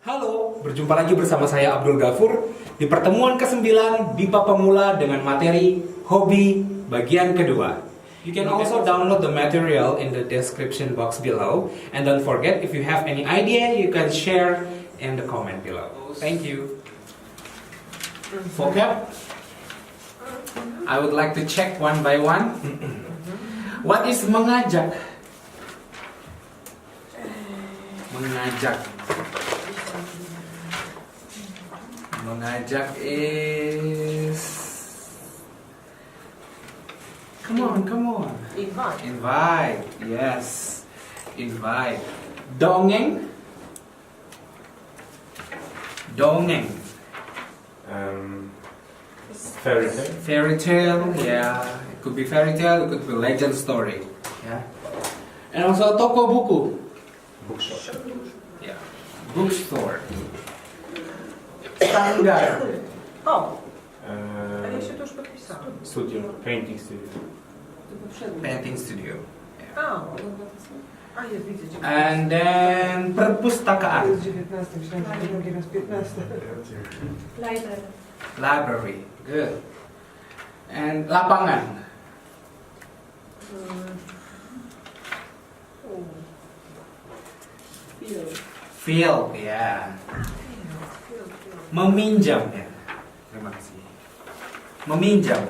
Halo, berjumpa lagi bersama saya Abdul Ghafur di pertemuan ke-9 Bipa Pemula dengan materi hobi bagian kedua. You can also download the material in the description box below, and don't forget, if you have any idea, you can share in the comment below. Thank you. Vocab, I would like to check one by one. What is mengajak? Mengajak. Mengajak is... Come on. Invite, yes. Invite. Dongeng. Fairy tale. Fairy tale, yeah. It could be fairy tale, it could be legend story. Yeah. And also toko buku. Bookshop. Yeah. Bookstore. Sanggar. A ja się to już podpisałam. Studio. Painting studio. Painting studio. Yeah. A jest, widzę. 19. And then To perpustakaan. jest 19, myślałam, że drugi raz 15. Library. Library. Good. And lapangan. Field, yeah. Meminjam, ya. Terima kasih. Meminjam.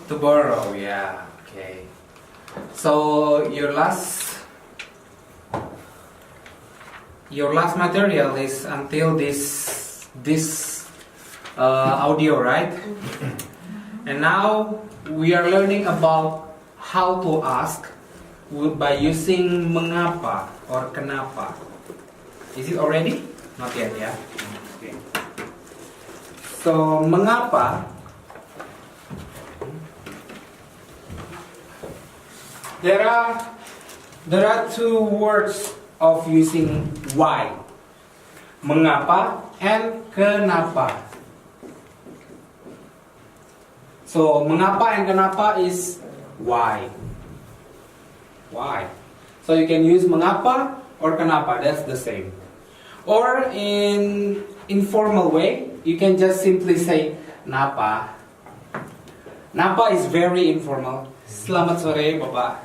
To borrow, yeah. Okay. So your last material is until this audio, right? And now we are learning about how to ask by using mengapa or kenapa. Is it already? Not yet, yeah. Okay. So mengapa? There are two words of using why. Mengapa and kenapa. So mengapa and kenapa is why. Why? So you can use mengapa or kenapa, that's the same. Or in informal way, you can just simply say napa. Napa is very informal. Selamat sore, Bapak.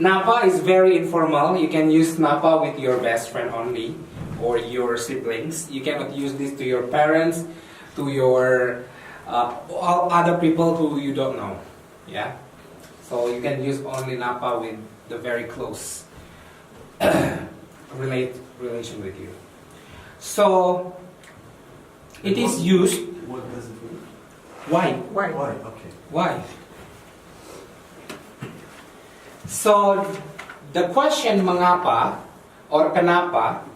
Napa is very informal. You can use napa with your best friend only or your siblings. You cannot use this to your parents, to your all other people who you don't know. Yeah. So you can use only napa with the very close relation with you. So it is used. What does it mean? Why? Why? Okay. Why? So the question mengapa or kenapa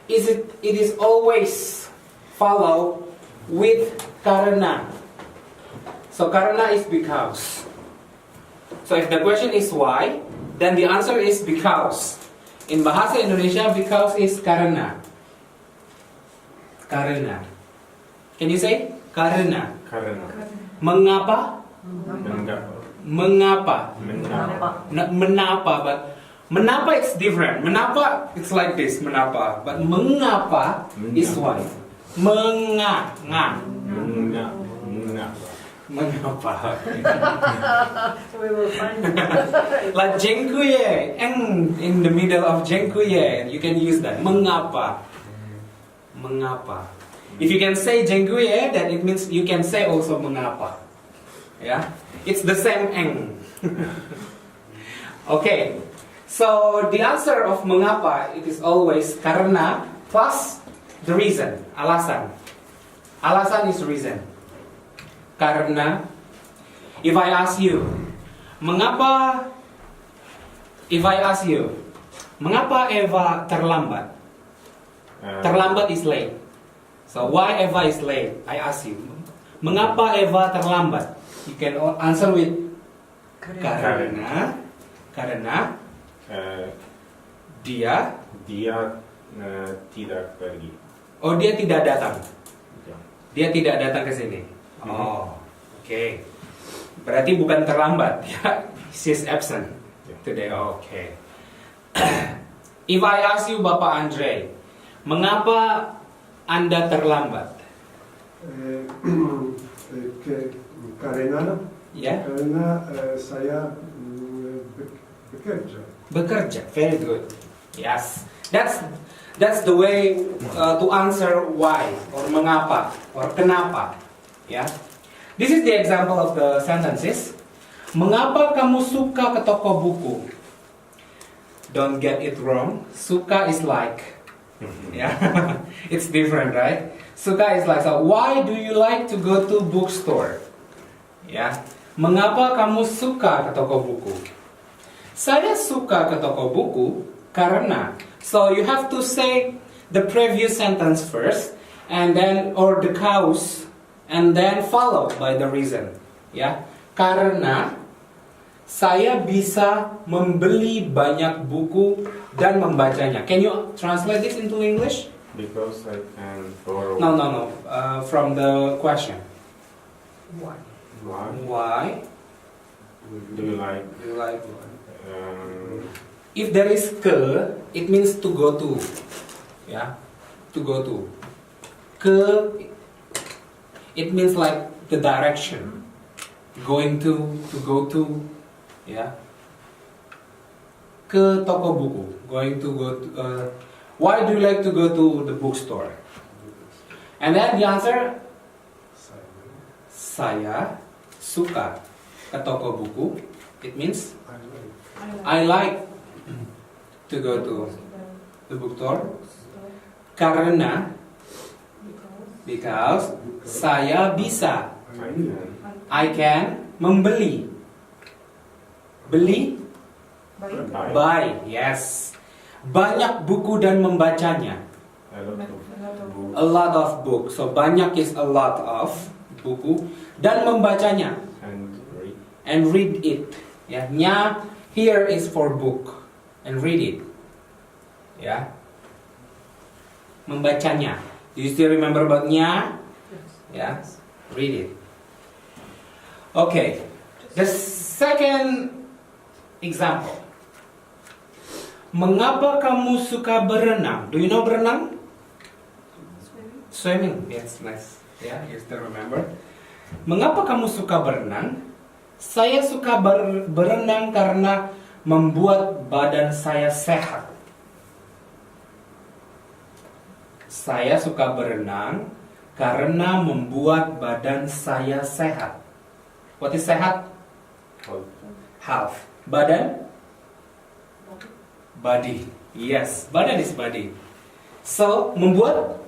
it is always follow with karena. So karena is because. So if the question is why, then the answer is because. In bahasa Indonesia, because is karena. Karena. Can you say karena? Karena. Mengapa? Mengapa. Mengapa? Menapa, but menapa it's different. Menapa it's like this, menapa. But mengapa is why. Mengapa. Mengapa? We will find it. Like jengkuye, in the middle of jengkuye, you can use that. Mengapa? Mengapa? If you can say jengkuye, then it means you can say also mengapa. Yeah? It's the same eng. Okay. So the answer of mengapa, it is always karena plus the reason, alasan. Alasan is reason. Karena, if I ask you, mengapa Eva terlambat? Terlambat is late. So why Eva is late? I ask you, mengapa Eva terlambat? You can answer with karena dia tidak pergi. Oh, dia tidak datang. Ya. Dia tidak datang ke sini. Oh, oke. Berarti bukan terlambat ya. She's absent today. Okay. If I ask you Bapak Andre, mengapa Anda terlambat? Karena Ya. saya bekerja. Bekerja. Very good. Yes. That's the way to answer why or mengapa or kenapa. Ya. This is the example of the sentences. Mengapa kamu suka ke toko buku? Don't get it wrong. Suka is like, yeah, it's different, right? Suka is like, so why do you like to go to bookstore? Ya, mengapa kamu suka ke toko buku? Saya suka ke toko buku karena. So you have to say the previous sentence first, and then or the cause, and then followed by the reason. Ya, karena saya bisa membeli banyak buku dan membacanya. Can you translate this into English? Because I can borrow. No. From the question. Why? Why? Why Do you like? do you like? If If there is ke, it means to go to. Yeah, to go to. Ke, it means like the direction. Going to go to. Ya, ke toko buku, going to go to, why do you like to go to the bookstore? And then the answer, saya suka ke toko buku. It means I like to go to the bookstore karena because saya bisa, I can membeli. Beli, buy, yes. Banyak buku dan membacanya. A lot of books. So banyak is a lot of buku dan membacanya. And read it. Ya, nya here is for book and read it. Ya. Membacanya. Do you still remember about nya? Ya. Read it. Okay. The second example. Mengapa kamu suka berenang? Do you know berenang? Swimming. Yes, nice. Yeah, you still remember. Mengapa kamu suka berenang? Saya suka berenang karena membuat badan saya sehat. Saya suka berenang karena membuat badan saya sehat. What is sehat? Health. Badan? Body. Yes, badan is body. So, membuat?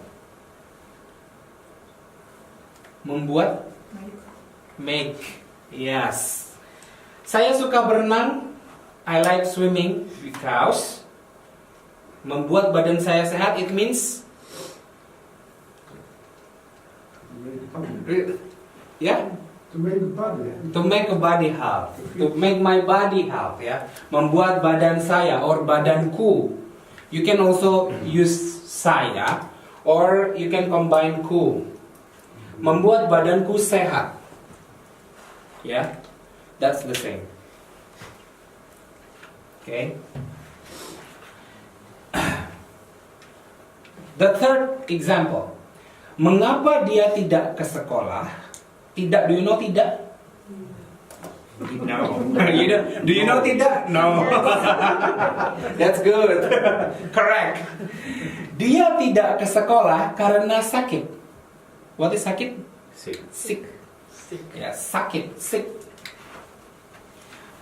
Make. Yes. Saya suka berenang. I like swimming because membuat badan saya sehat. It means yeah? To make a body. To make a body health. To make my body health, ya. Membuat badan saya or badanku. You can also use saya or you can combine ku. Membuat badanku sehat. Ya. That's the same. Okay. The third example. Mengapa dia tidak ke sekolah? Tidak, do you know tidak? No. Do you know tidak? No. That's good. Correct. Dia tidak ke sekolah karena sakit. What is sakit? Sick. Ya, sakit, sick.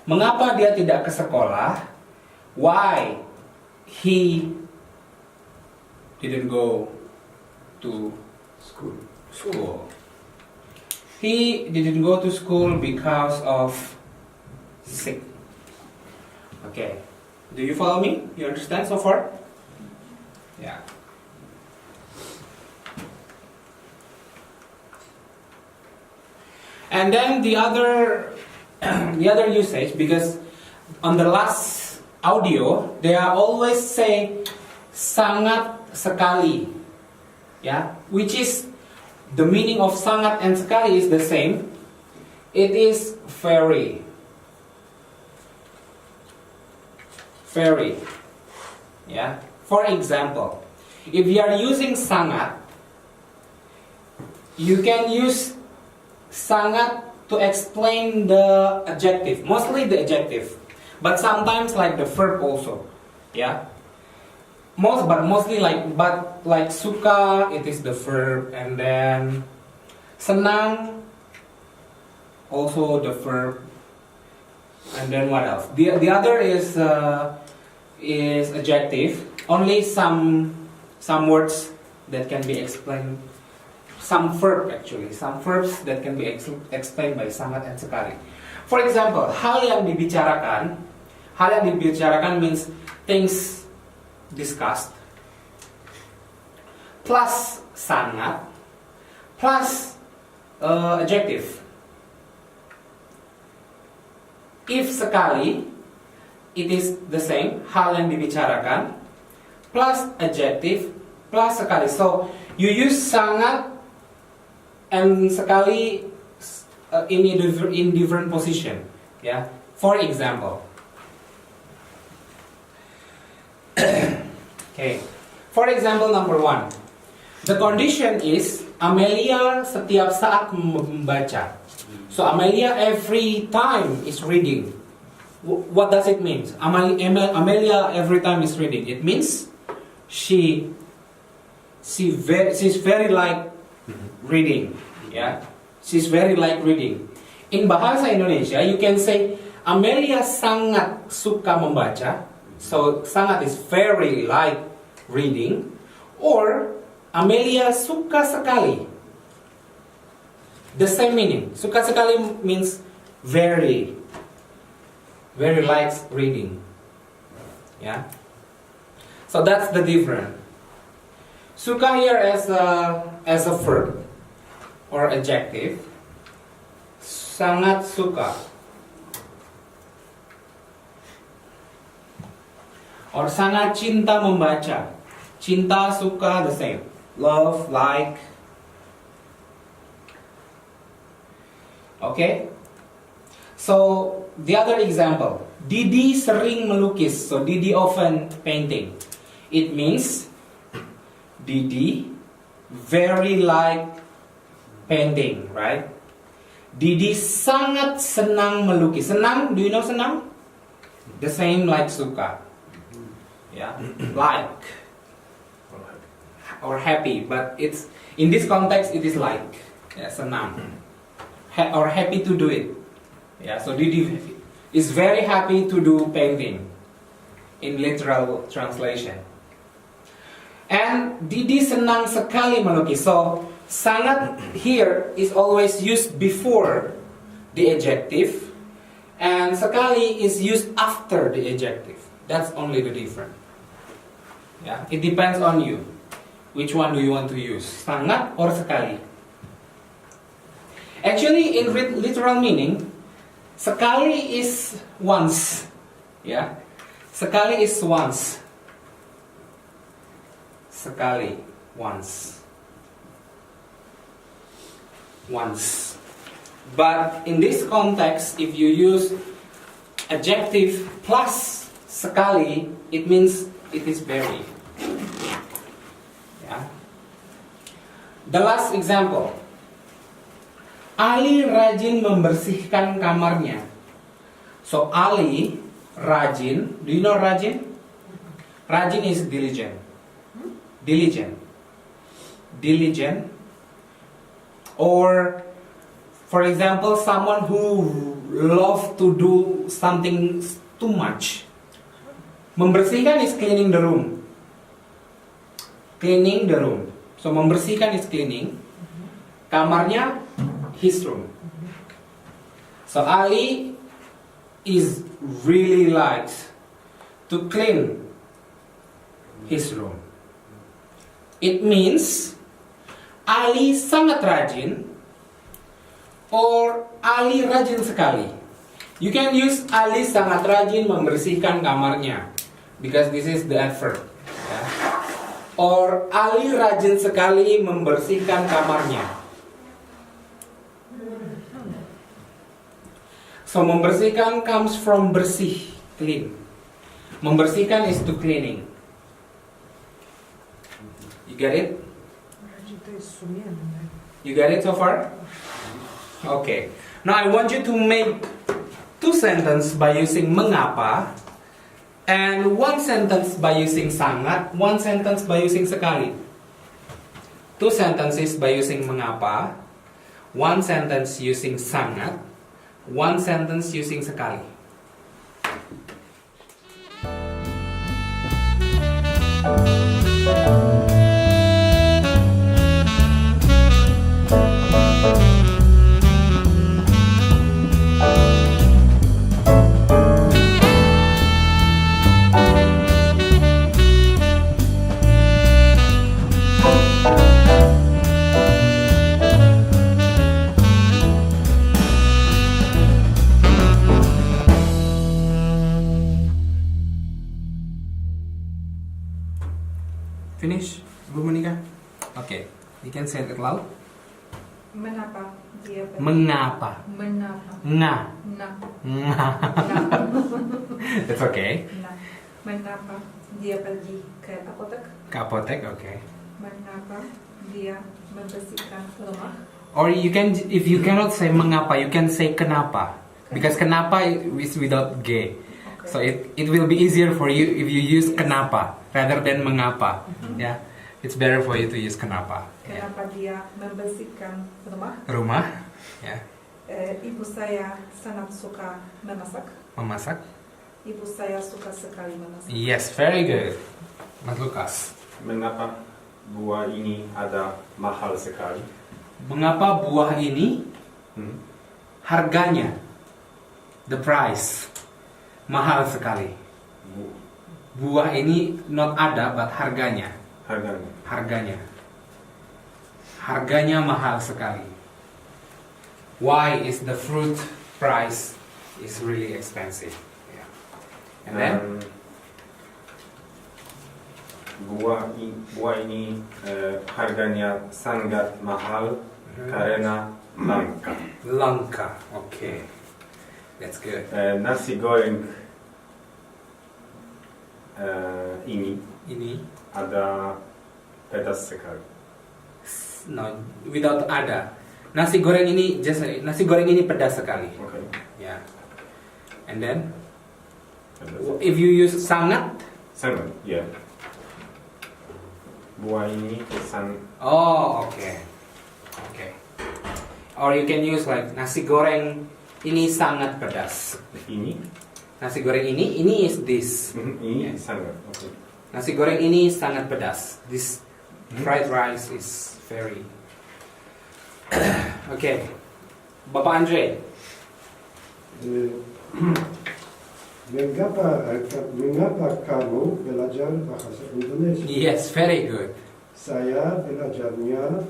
Mengapa dia tidak ke sekolah? Why he didn't go to school? He didn't go to school because of sick. Okay. Do you follow me? You understand so far? Yeah. And then the other usage, because on the last audio they are always say sangat sekali, yeah, which is the meaning of sangat and sekali is the same. it is very. Very. Yeah. For example, if you are using sangat, you can use sangat to explain the adjective, mostly the adjective, but sometimes like the verb also. Yeah. Mostly like suka, it is the verb, and then senang, also the verb, and then what else? The other is adjective. Only some words that can be explained. Some verbs that can be explained by sangat and sekali. For example, hal yang dibicarakan means things discussed plus sangat plus adjective. If sekali, it is the same, hal yang dibicarakan plus adjective plus sekali. So you use sangat and sekali in different position. Yeah. For example. Okay. For example number 1. The condition is Amelia setiap saat membaca. So Amelia every time is reading. What does it mean? Amelia every time is reading. It means she's very like reading. Yeah. She's very like reading. In bahasa Indonesia, you can say Amelia sangat suka membaca. So sangat is very like reading, or Amelia suka sekali. The same meaning. Suka sekali means very likes reading. Yeah. So that's the difference. Suka here as a verb or adjective. Sangat suka. Or sangat cinta membaca. Cinta, suka, the same. Love, like. Okay? So, the other example. Didi sering melukis. So, Didi often painting. It means Didi very like painting, right? Didi sangat senang melukis. Senang, do you know senang? The same like suka. Yeah, like or happy, but it's in this context it is like, yeah, senang, or happy to do it. Yeah, so Didi is very happy to do painting in literal translation. And Didi senang sekali melukis. So sangat here is always used before the adjective, and sekali is used after the adjective. That's only the difference. Yeah, it depends on you. Which one do you want to use? Sangat or sekali? Actually, in literal meaning, sekali is once. Yeah, sekali is once. Sekali, once. Once. But in this context, if you use adjective plus sekali, it means it is very. Yeah. The last example. Ali rajin membersihkan kamarnya. So Ali rajin. Do you know rajin? Rajin is diligent. Diligent. Diligent. Or for example, someone who loves to do something too much. Membersihkan is cleaning the room. Cleaning the room. So membersihkan is cleaning. Kamarnya, his room. So Ali is really likes to clean his room. It means Ali sangat rajin or Ali rajin sekali. You can use Ali sangat rajin membersihkan kamarnya because this is the adverb. Yeah. Or Ali rajin sekali membersihkan kamarnya. So membersihkan comes from bersih, clean. Membersihkan is to cleaning. You get it? You get it so far? Okay. Now I want you to make 2 sentences by using mengapa and 1 sentence by using sangat, 1 sentence by using sekali. 2 sentences by using mengapa, 1 sentence using sangat, 1 sentence using sekali. Finish, Bu Monica? Okay, you can say it loud. Mengapa dia pergi? Mengapa? Mengapa? Nga. Nah. Nga. It's okay. Nah. Mengapa dia pergi ke apotek? Ke apotek, okay. Mengapa dia membersihkan rumah? Or you can, if you cannot say mengapa, you can say kenapa. Because kenapa is without G. Okay. So it will be easier for you if you use kenapa rather than mengapa. Yeah, it's better for you to use kenapa. Kenapa dia membersihkan rumah? Rumah, ya. Ibu saya sangat suka memasak. Memasak. Ibu saya suka sekali memasak. Yes, very good, Mas Lukas. Mengapa buah ini ada mahal sekali? Mengapa buah ini harganya, the price, mahal sekali? Buah ini not ada, but harganya. Harganya. Harganya. Harganya mahal sekali. Why is the fruit price is really expensive? Yeah. And then buah ini harganya sangat mahal karena langka. Langka. Okay. That's good. Nasi goreng ini ada pedas sekali. No, without ada. Nasi goreng ini nasi goreng ini pedas sekali. Okay. Yeah. And then Pedas. if you use sangat, Sangat, ya. Buah ini oh, okay. Okay. Or you can use like nasi goreng ini sangat pedas. ini. Nasi goreng ini is this. Ini Yeah. sangat. Okay. Nasi goreng ini sangat pedas. This fried rice is very. Okay. Bapak Andre. Mengapa kamu belajar bahasa Indonesia? Yes, very good. Saya belajarnya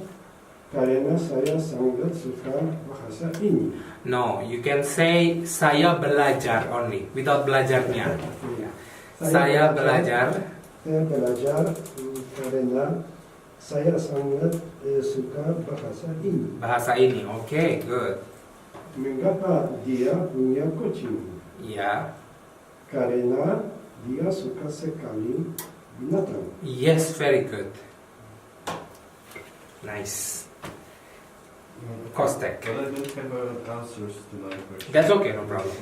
karena saya sangat suka bahasa ini. No, you can say saya belajar only without belajarnya. Saya belajar. Saya belajar karena saya sangat suka bahasa ini. Bahasa ini, okay, good. Mengapa dia punya kucing? Ya, Karena dia suka sekali binatang. yes, very good. Nice. Kostek. Well, I don't have answers to my question. That's okay, no problem.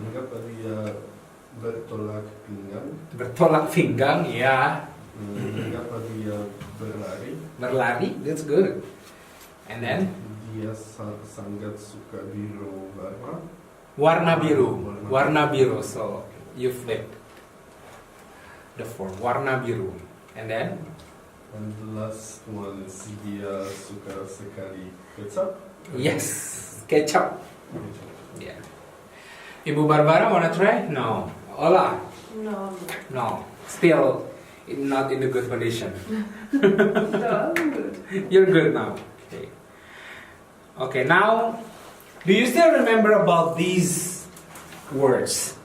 Mengapa dia bertolak pinggang? Bertolak pinggang, ya. Mengapa dia berlari? Berlari, that's good. And then Dia sangat suka biru warna. warna biru, warna biru. So you flip the form, warna biru. And then And the last one is dia suka sekali kecap. yes, kecap. Yeah. Ibu Barbara wanna try? No. Ola? No. No. Still not in the good condition. No, I'm good. You're good now. Okay. Okay, now do you still remember about these words?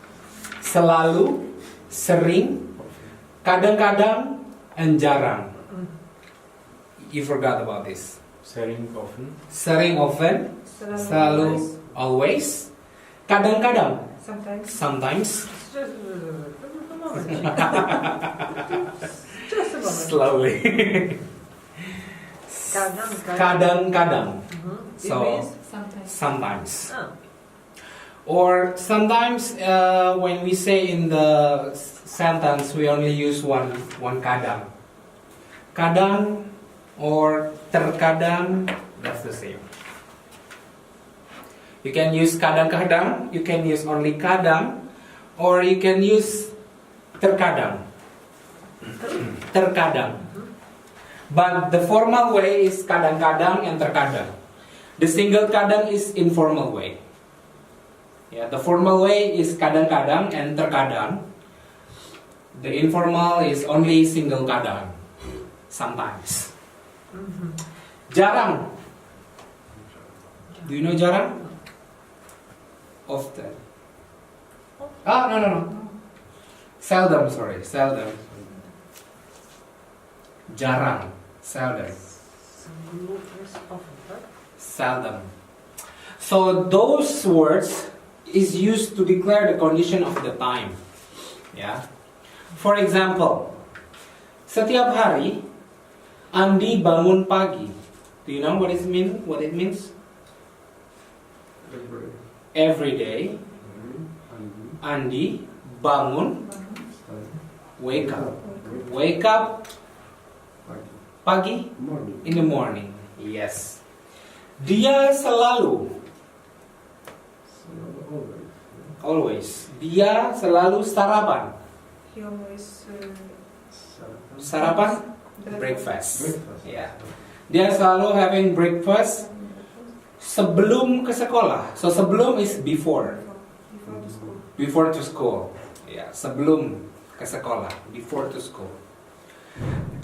Selalu, sering, kadang-kadang, and jarang. You forgot about this. Sering often. Sering, often, selalu, always, Kadang-kadang. Sometimes. Sometimes. Just a moment. Just a moment. Slowly. Kadang-kadang. It So, means? Sometimes. sometimes. Ah. Or sometimes when we say in the sentence, we only use one kadang. Kadang or terkadang, that's the same. You can use kadang-kadang, you can use only kadang, or you can use terkadang. Terkadang. But the formal way is kadang-kadang and terkadang. The single kadang is informal way. Yeah, the formal way is kadang-kadang and terkadang. The informal is only single kadang. Sometimes. Jarang. Do you know jarang? Often. No. Seldom, sorry. Seldom. Jarang. Seldom. Seldom. So those words is used to declare the condition of the time. Yeah. For example, setiap hari Andi bangun pagi. Do you know what it means? What it means? Every day, Andi bangun, wake up. Wake up pagi, Morning. in the morning. Yes. Dia selalu, always. Dia selalu sarapan. He always Sarapan? breakfast. Breakfast. Yeah. Dia selalu having breakfast sebelum ke sekolah. So sebelum is before. Before the school. Before to school. Yeah, sebelum ke sekolah. Before to school.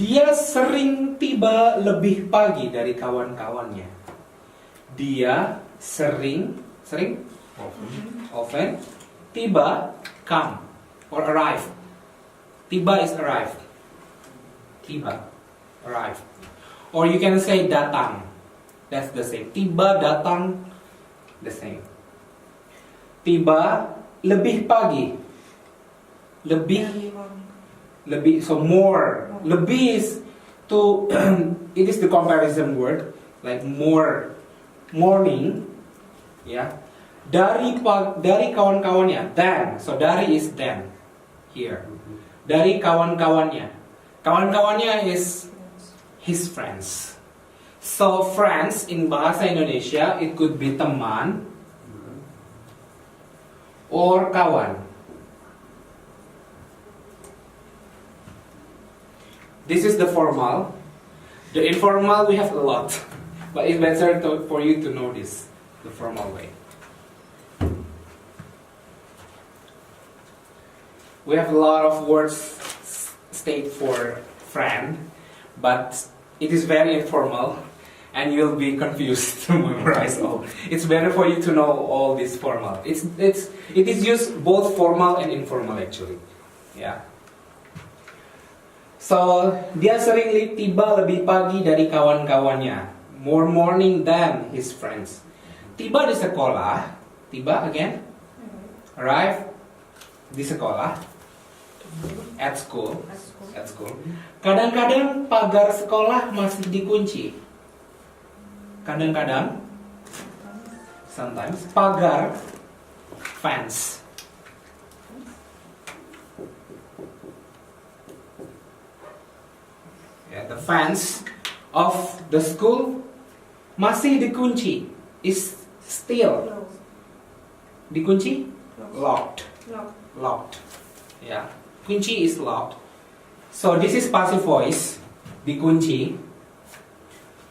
Dia sering tiba lebih pagi dari kawan-kawannya. Dia sering often tiba, come or arrive. Tiba is arrive. Tiba, arrive. Or you can say datang. That's the same. Tiba, datang, the same. Tiba lebih pagi. Early morning. Lebih, so more. Lebih is to, it is the comparison word, like more, morning, ya. Dari kawan-kawannya, then. So dari is then, here. Dari kawan-kawannya. Kawan-kawannya is his friends. So friends in bahasa Indonesia, it could be teman or kawan. This is the formal. The informal we have a lot, but it's better for you to know this, the formal way. We have a lot of words state for friend, but it is very informal, and you'll be confused to memorize all. It's better for you to know all this formal. It is used both formal and informal actually. Yeah. So, dia sering tiba lebih pagi dari kawan-kawannya. More morning than his friends. Tiba di sekolah. Tiba again. Arrive di sekolah. At school. At school. Kadang-kadang pagar sekolah masih dikunci. Kadang-kadang. Sometimes. Pagar. Fence. The fence of the school masih dikunci, is still Close. dikunci, Close. locked, Lock. locked. Yeah, kunci is locked. So this is passive voice, dikunci,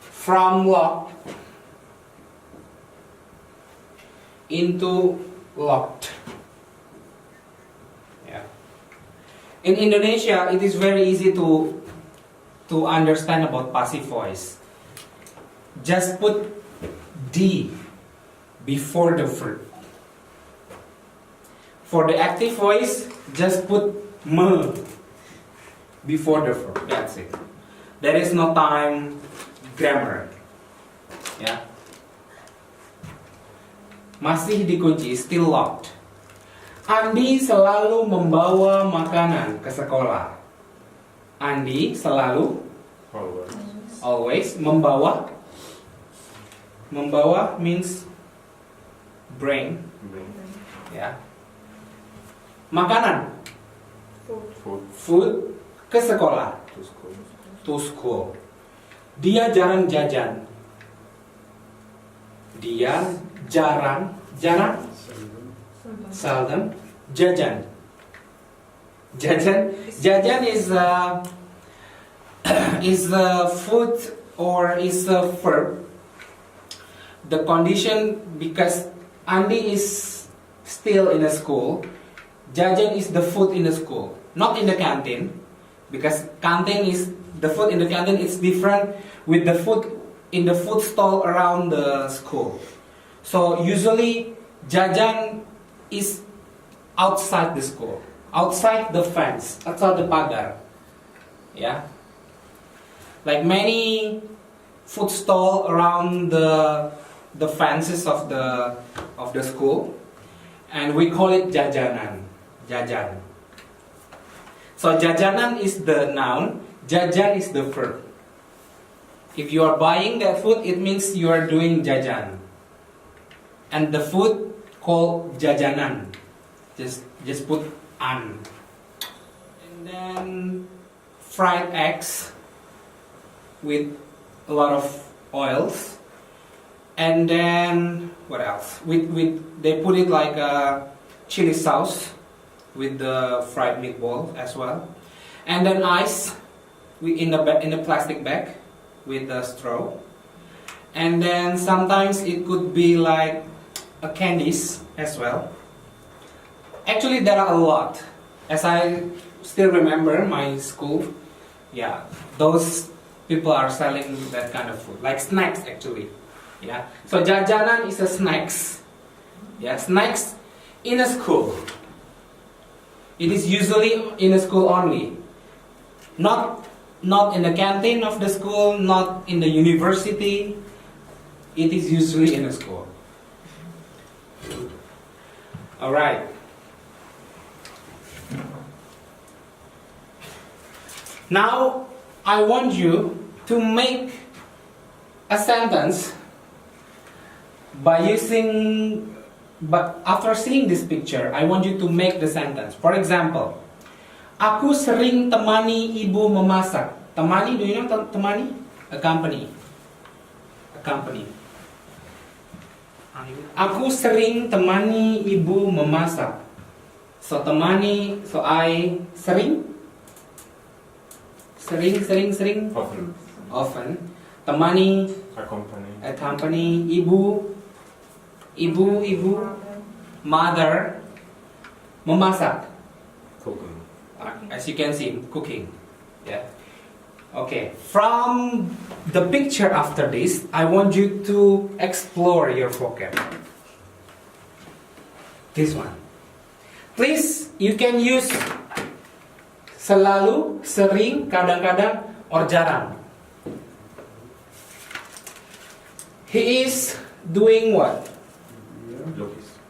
from locked into locked. Yeah. In Indonesia, it is very easy to understand about passive voice. Just put D before the verb. For the active voice, just put M before the verb. That's it. There is no time grammar. Yeah. masih dikunci, still locked. Andi selalu membawa makanan ke sekolah. Andi selalu, always, membawa. Membawa means bring, ya. Makanan, food, ke sekolah, to school. Dia jarang jajan. Dia jarang, seldom, jajan. Jajan is a food or is a verb. The condition, because Andi is still in a school, jajan is the food in the school, not in the canteen, because canteen is the food in the canteen is different with the food in the food stall around the school. So usually jajan is outside the school, outside the fence, outside the pagar. Yeah, like many food stall around the fences of the school, and we call it jajanan. Jajan. So jajanan is the noun, jajan is the verb. If you are buying that food, it means you are doing jajan. And the food called jajanan. Just put an. And then fried eggs with a lot of oils. And then what else? They put it like a chili sauce with the fried meatball as well. And then ice in the plastic bag with the straw. And then sometimes it could be like a candies as well. Actually there are a lot. As I still remember my school, yeah, those people are selling that kind of food, like snacks actually. Yeah. So jajanan is a snacks. Yeah, snacks in a school. It is usually in a school only. Not in the canteen of the school, not in the university. It is usually in a school. Alright. Now I want you to make a sentence but after seeing this picture, I want you to make the sentence. For example, aku sering temani ibu memasak. Temani, do you know temani? Accompany. Aku sering temani ibu memasak. So temani, so I sering. Often. Temani, accompany, ibu, mother, memasak. Cooking. As you can see, cooking. Yeah. Okay. From the picture after this, I want you to explore your vocab. This one. Please, you can use selalu, sering, kadang-kadang, or jarang. He is doing what?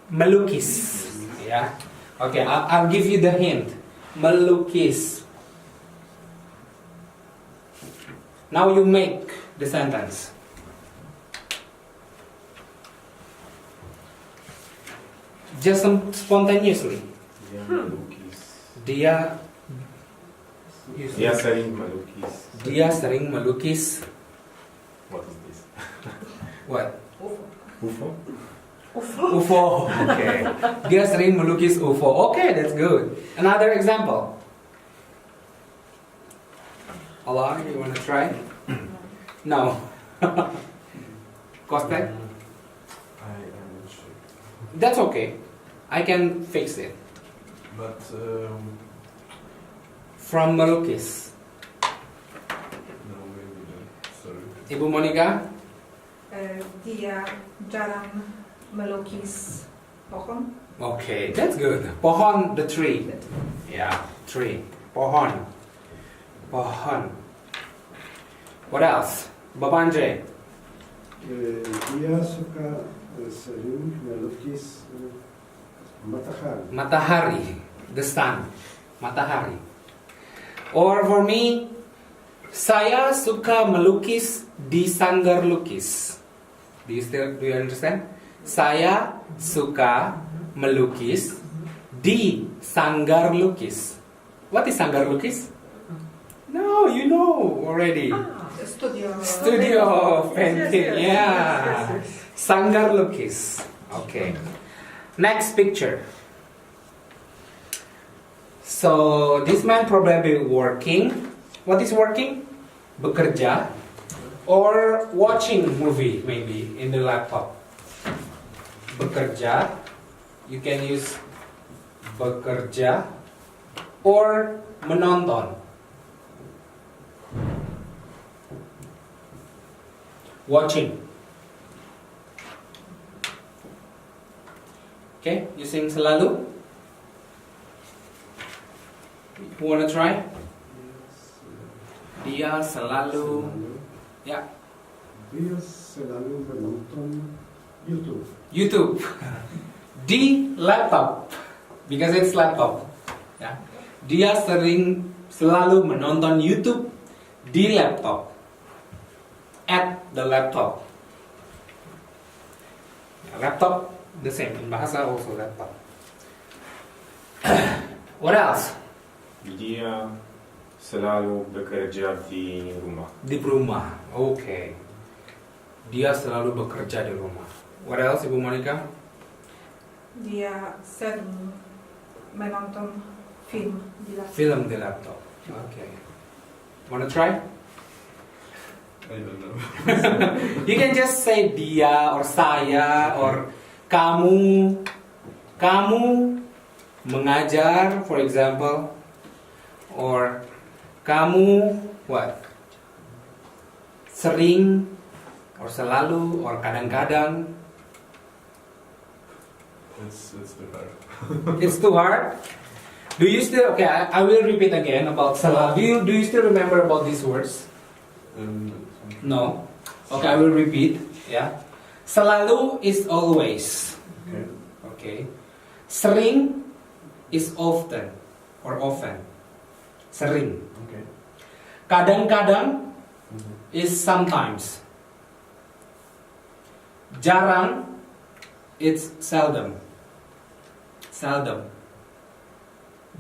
Melukis. Yeah. Okay, I'll give you the hint. Melukis. Now you make the sentence. Just spontaneously. Dia sering melukis. Dia sering melukis. What is this? What? UFO? UFO. Okay. Dia sering melukis UFO. Okay, that's good. Another example. Allah, you want to try? No. Kostek? I am not sure. That's okay. I can fix it. But From melukis. no, maybe not. Sorry. Ibu Monica? Dia jarang melukis pohon. Okay, that's good. Pohon, the tree. Yeah, tree. Pohon. What else? Babanje? dia suka sering melukis matahari. Matahari, the sun, matahari. Or for me, saya suka melukis di sanggar lukis. Do you understand? Saya suka melukis di sanggar lukis. What is sanggar lukis? No, you know already. Studio painting, yeah. Sanggar lukis. Okay. Next picture. So this man probably working. What is working? Bekerja or watching movie maybe in the laptop. Bekerja. You can use bekerja or menonton. Watching. Okay, using selalu. Who wanna try? Dia selalu. Ya. Dia selalu menonton YouTube. YouTube. Di laptop. Because it's laptop. Ya. Dia selalu menonton YouTube di laptop. At the laptop. Laptop, the same. In bahasa also laptop. What else? Dia selalu bekerja di rumah. Di rumah. Okay. Dia selalu bekerja di rumah. What else, Ibu Monica? Dia sering menonton film di laptop. Film di laptop. Okay. Wanna try? I don't know. You can just say dia or saya or kamu. Kamu mengajar, for example. Or kamu what? Sering or selalu or kadang-kadang. It's too hard. It's too hard. Do you still? Okay, I will repeat again about selalu. Do you still remember about these words? No. Okay, I will repeat. Yeah. Selalu is always. Okay. Okay. Sering is often or often. Sering. Okay. Kadang-kadang is sometimes. Jarang, it's seldom. Seldom.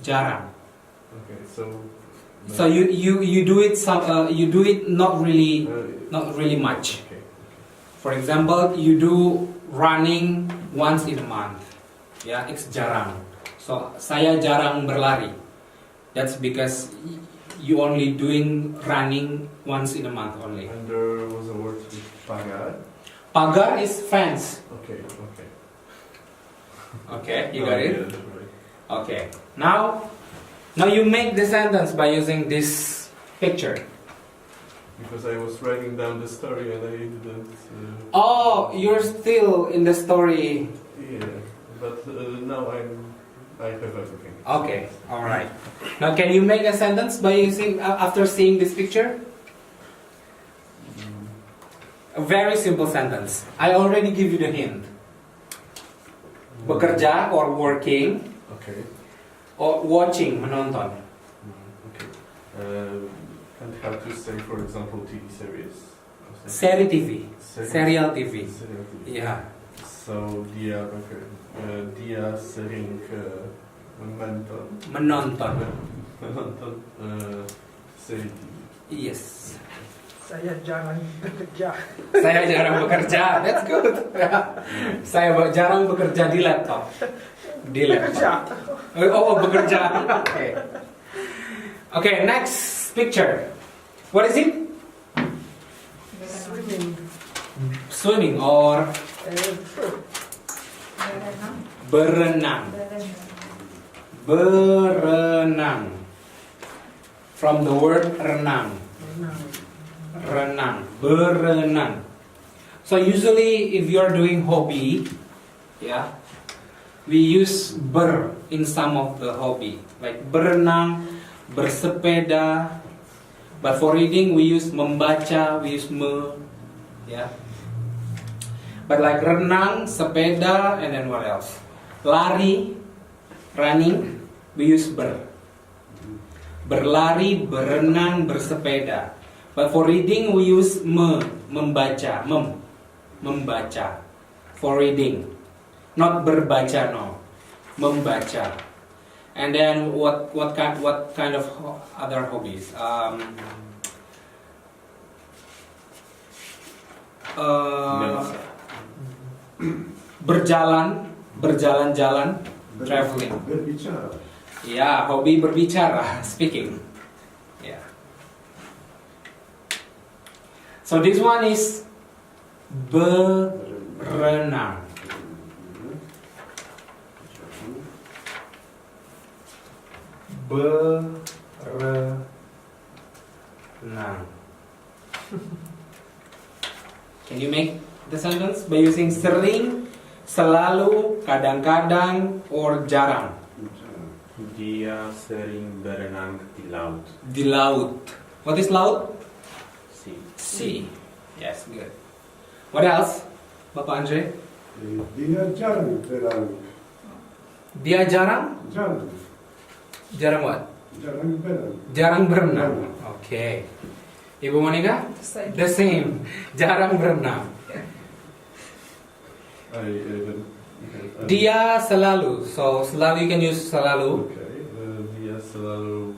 Jarang. Okay. So. So you do it you do it not really much. Okay. For example, you do running once in a month. Yeah, it's jarang. So saya jarang berlari. That's because you only doing running once in a month only. And there was a word with pagar. Pagar is fence. Okay. Okay. Okay, you got it? Yeah, that's right. Okay. Now you make the sentence by using this picture. Because I was writing down the story and I didn't. Oh, you're still in the story. Yeah, but now I have everything. Okay, all right. Now can you make a sentence by using after seeing this picture? A very simple sentence. I already give you the hint. Bekerja or working Okay. or watching, menonton. Okay. And how to say, for example, TV series? Seri TV, serial TV. Serial TV. Yeah. So dia okay. Dia sering menonton seri TV. Yes. Saya jarang bekerja. Saya jarang bekerja. That's good. Saya jarang bekerja di laptop. Di laptop. Oh, bekerja. Okay. Okay, next picture. What is it? Swimming. Swimming or berenang. Berenang. From the word renang. Renang. Berenang. So usually if you're doing hobby, yeah, we use ber in some of the hobby. Like berenang, bersepeda. But for reading we use membaca, we use me. Yeah. But like renang, sepeda, and then what else? Lari, running, we use ber. Berlari, berenang, bersepeda. But for reading we use membaca, membaca. For reading, not berbaca, no, membaca. And then what kind of other hobbies? Berjalan-jalan, traveling. Berbicara. Yeah, hobi berbicara, speaking. Yeah. So this one is berenang. Berenang. Can you make the sentence by using sering, selalu, kadang-kadang, or jarang? Dia sering berenang di laut. Di laut. What is laut? Sea. Sea. Yes, good. What else, Bapak Andre? Dia jarang berenang. Dia jarang? Jarang. Jarang what? Jarang berenang. Jarang berenang. Okay. Ibu Monica? Same. The same. Jarang berenang. Dia selalu. So selalu you can use selalu. Okay. Dia selalu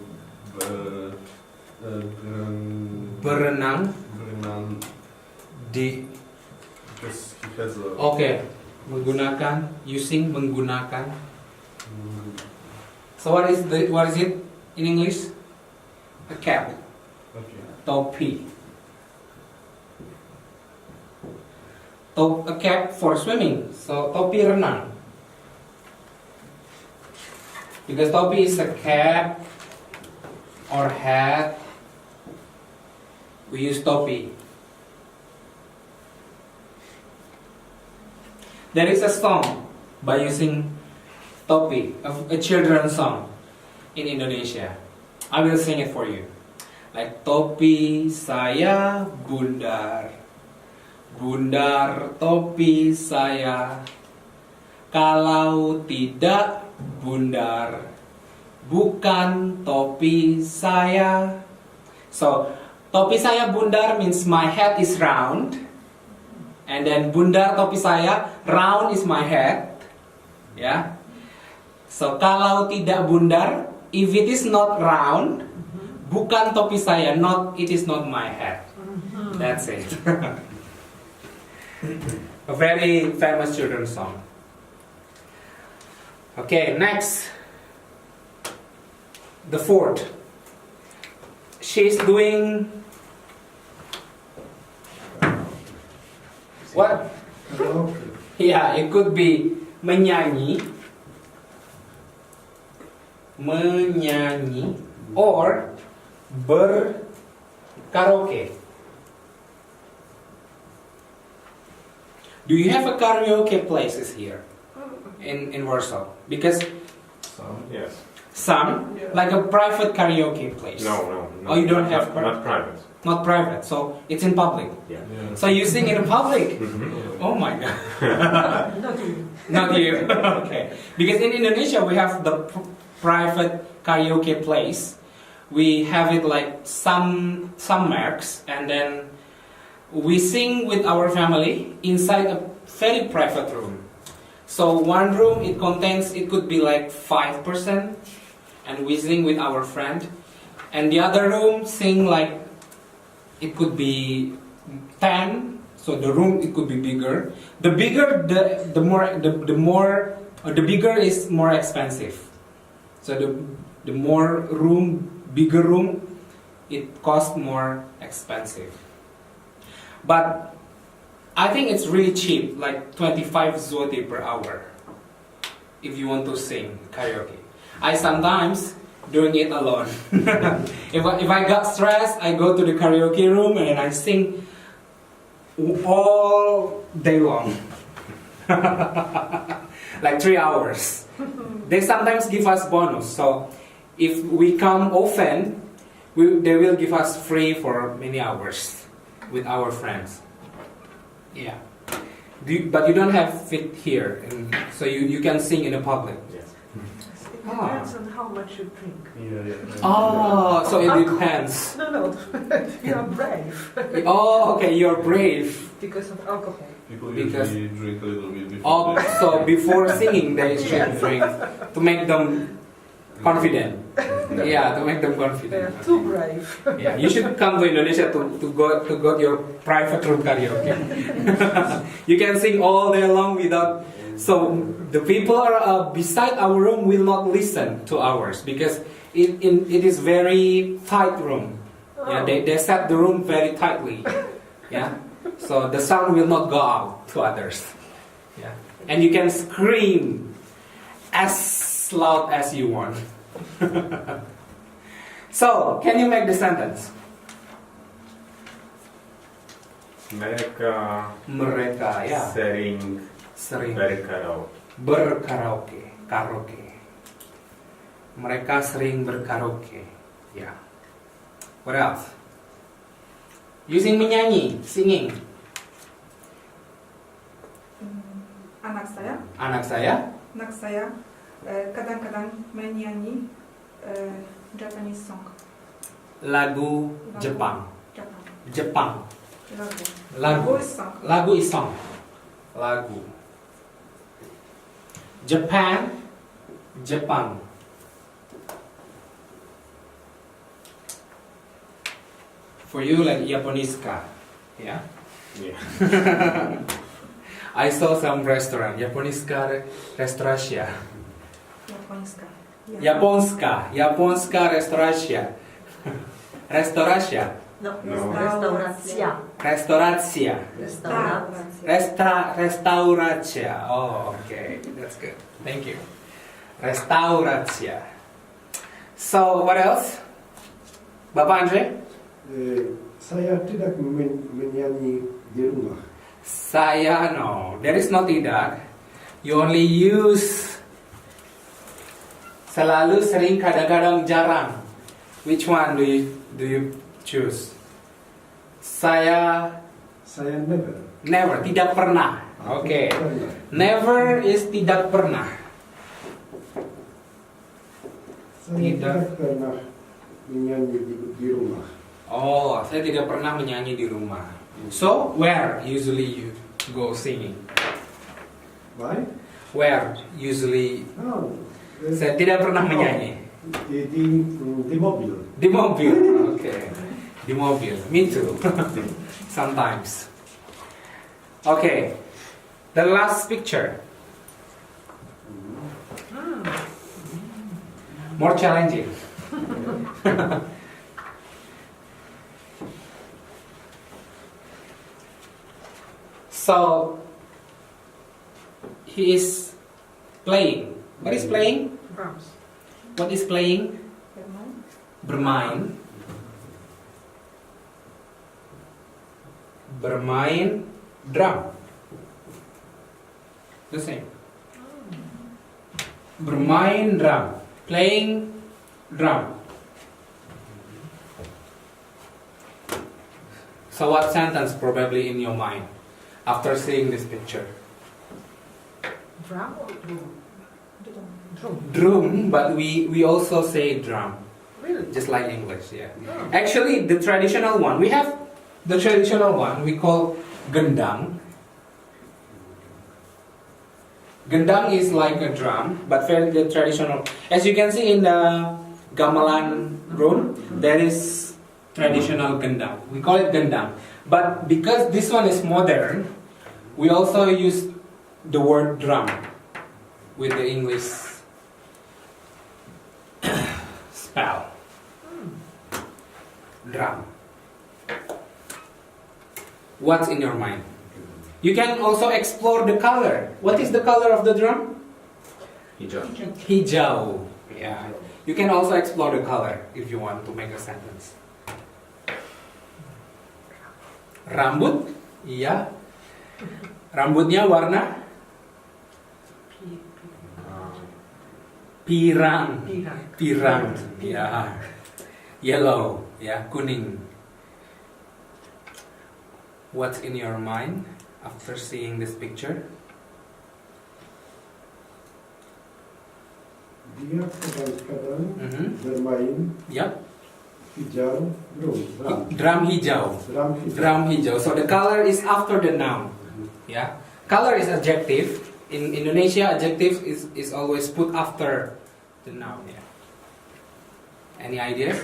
Berenang berenang. di. Because he has a. Okay. Menggunakan, using, menggunakan. So what is it in English? A cap. Okay. Topi. A cap for swimming. So topi renang. Because topi is a cap or hat. We use topi. There is a song by using topi, a children's song in Indonesia. I will sing it for you. Like topi saya bundar, bundar topi saya. Kalau tidak bundar, bukan topi saya. So topi saya bundar means my head is round, and then bundar topi saya, round is my head. Yeah. So kalau tidak bundar, if it is not round, bukan topi saya, it is not my head. That's it. A very famous children's song. Okay, next. The fourth. She's doing what? Karaoke. Yeah, it could be menyanyi, or berkaraoke. Do you have a karaoke places here in Warsaw? Because Some, yes. some, like a private karaoke place. No. Oh, you don't have not private. Not private, so it's in public. Yeah. Yeah. So you sing in public. Mhm. Oh my god. Not you. Not you. Okay. Because in Indonesia we have the private karaoke place. We have it like some marks, and then we sing with our family inside a very private room. So one room it could be like 5%, and we sing with our friend, and the other room sing like it could be 10. So the room it could be bigger. The bigger the bigger is more expensive. So the more room, bigger room, it costs more expensive. But I think it's really cheap, like 25 zloty per hour, if you want to sing karaoke. I sometimes doing it alone. If I got stressed, I go to the karaoke room and I sing all day long. Like 3 hours. They sometimes give us bonus. So if we come often, they will give us free for many hours with our friends. Yeah. But you don't have it here, and so you can sing in the public. Yes. It depends on how much you drink. Oh, so it depends. No, you are brave Oh, okay, you're brave. because of alcohol. People Because- usually drink a little bit before. Oh, so before singing, they should drink to make them confident. Yeah, to make them They are confident. too brave. Yeah, you should come to Indonesia to go to your private room karaoke. You can sing all day long without. So the people are beside our room will not listen to ours because it is very tight room. Yeah, they set the room very tightly. Yeah, so the sound will not go out to others. Yeah, and you can scream as loud as you want. So, can you make the sentence? Mereka, ya, sering sering berkaraoke. karaoke. Mereka sering berkaraoke. Ya. What else? Using menyanyi, singing. Anak saya Anak saya kadang-kadang menyanyi Japanese song. lagu Jepang. Jepang. Lagu song. Lagu isong. Lagu. Japan. Jepang. For you, like Japoniska. Yeah. Yeah. I saw some restaurant. Japoniska restauracja. Japońska. Japonska restauracja. Restauracja. No, No. restauracja. Restauracja. Restauracja. Restauracja. Oh, okay. That's good. Thank you. Restauracja. So, what else? Bapak Andre? Saya tidak menyanyi di rumah. Saya no. There is no tidak. You only use selalu, sering, kadang-kadang, jarang. Which one do you choose? Saya Never. tidak pernah. Okay. Pernah. Never is tidak pernah. Saya tidak pernah menyanyi di rumah. Oh, saya tidak pernah menyanyi di rumah. So, where usually you go singing? Why? Where usually Oh, saya tidak pernah menyanyi? di mobil. Di mobil. Okay. Di mobil. Me too. Sometimes. Okay. The last picture. More challenging. So he is playing. What is playing? Drums. What is playing? Bermain. Bermain drum. The same. Bermain drum. Playing drum. So what sentence probably in your mind after seeing this picture? Drum or drum? Drum. Drum, but we also say drum. Really? Just like English, yeah. Oh. Actually, the traditional one, we have the traditional one we call Gendang. Gendang is like a drum, but very the traditional. As you can see in the gamelan room, there is traditional Gendang. We call it Gendang. But because this one is modern, we also use the word drum with the English spell. Drum. What's in your mind? You can also explore the color. What is the color of the drum? Hijau. Hijau. Yeah. You can also explore the color if you want to make a sentence. Rambut? Iya. Rambutnya warna pirang. Pirang. Pirang. Ya. Yellow. Ya, kuning. What's in your mind? after seeing this picture? Dia kadang-kadang Mhm. bermain Yep. hijau drum. Drum hijau. Drum hijau. Drum hijau. So the color is after the noun. Yeah. Color is adjective. In Indonesia, adjective is always put after the noun. Yeah. Any ideas?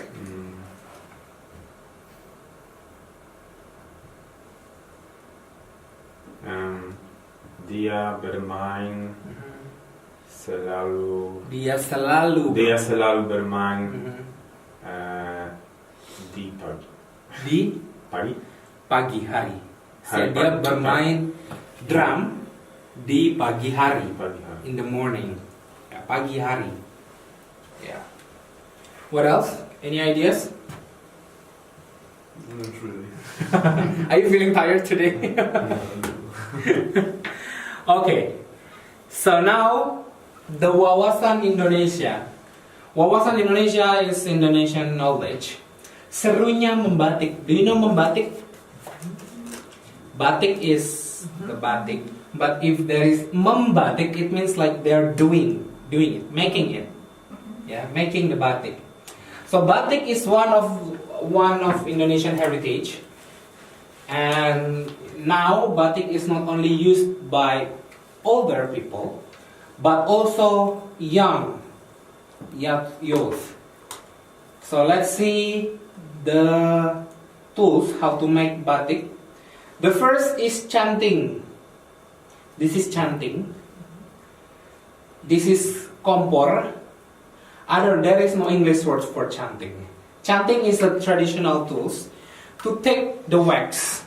Dia bermain selalu. Dia selalu. Dia selalu bermain Mhm. di pagi. Di Pagi? pagi hari. So Hari dia pagi. bermain drum di pagi hari. Pagi hari. In the morning. Ya, pagi hari. Yeah. What else? Any ideas? Not really. Are you feeling tired today? Okay. So now the wawasan Indonesia. Wawasan Indonesia is Indonesian knowledge. Serunya membatik. Do you know membatik? Batik is the batik. But if there is membatik, it means like they're doing it, making it. Yeah, making the batik. So batik is one of Indonesian heritage. And now batik is not only used by older people, but also young youth. So let's see the tools how to make batik. The first is chanting. This is chanting. This is kompor. There is no English word for chanting. Chanting is a traditional tools to take the wax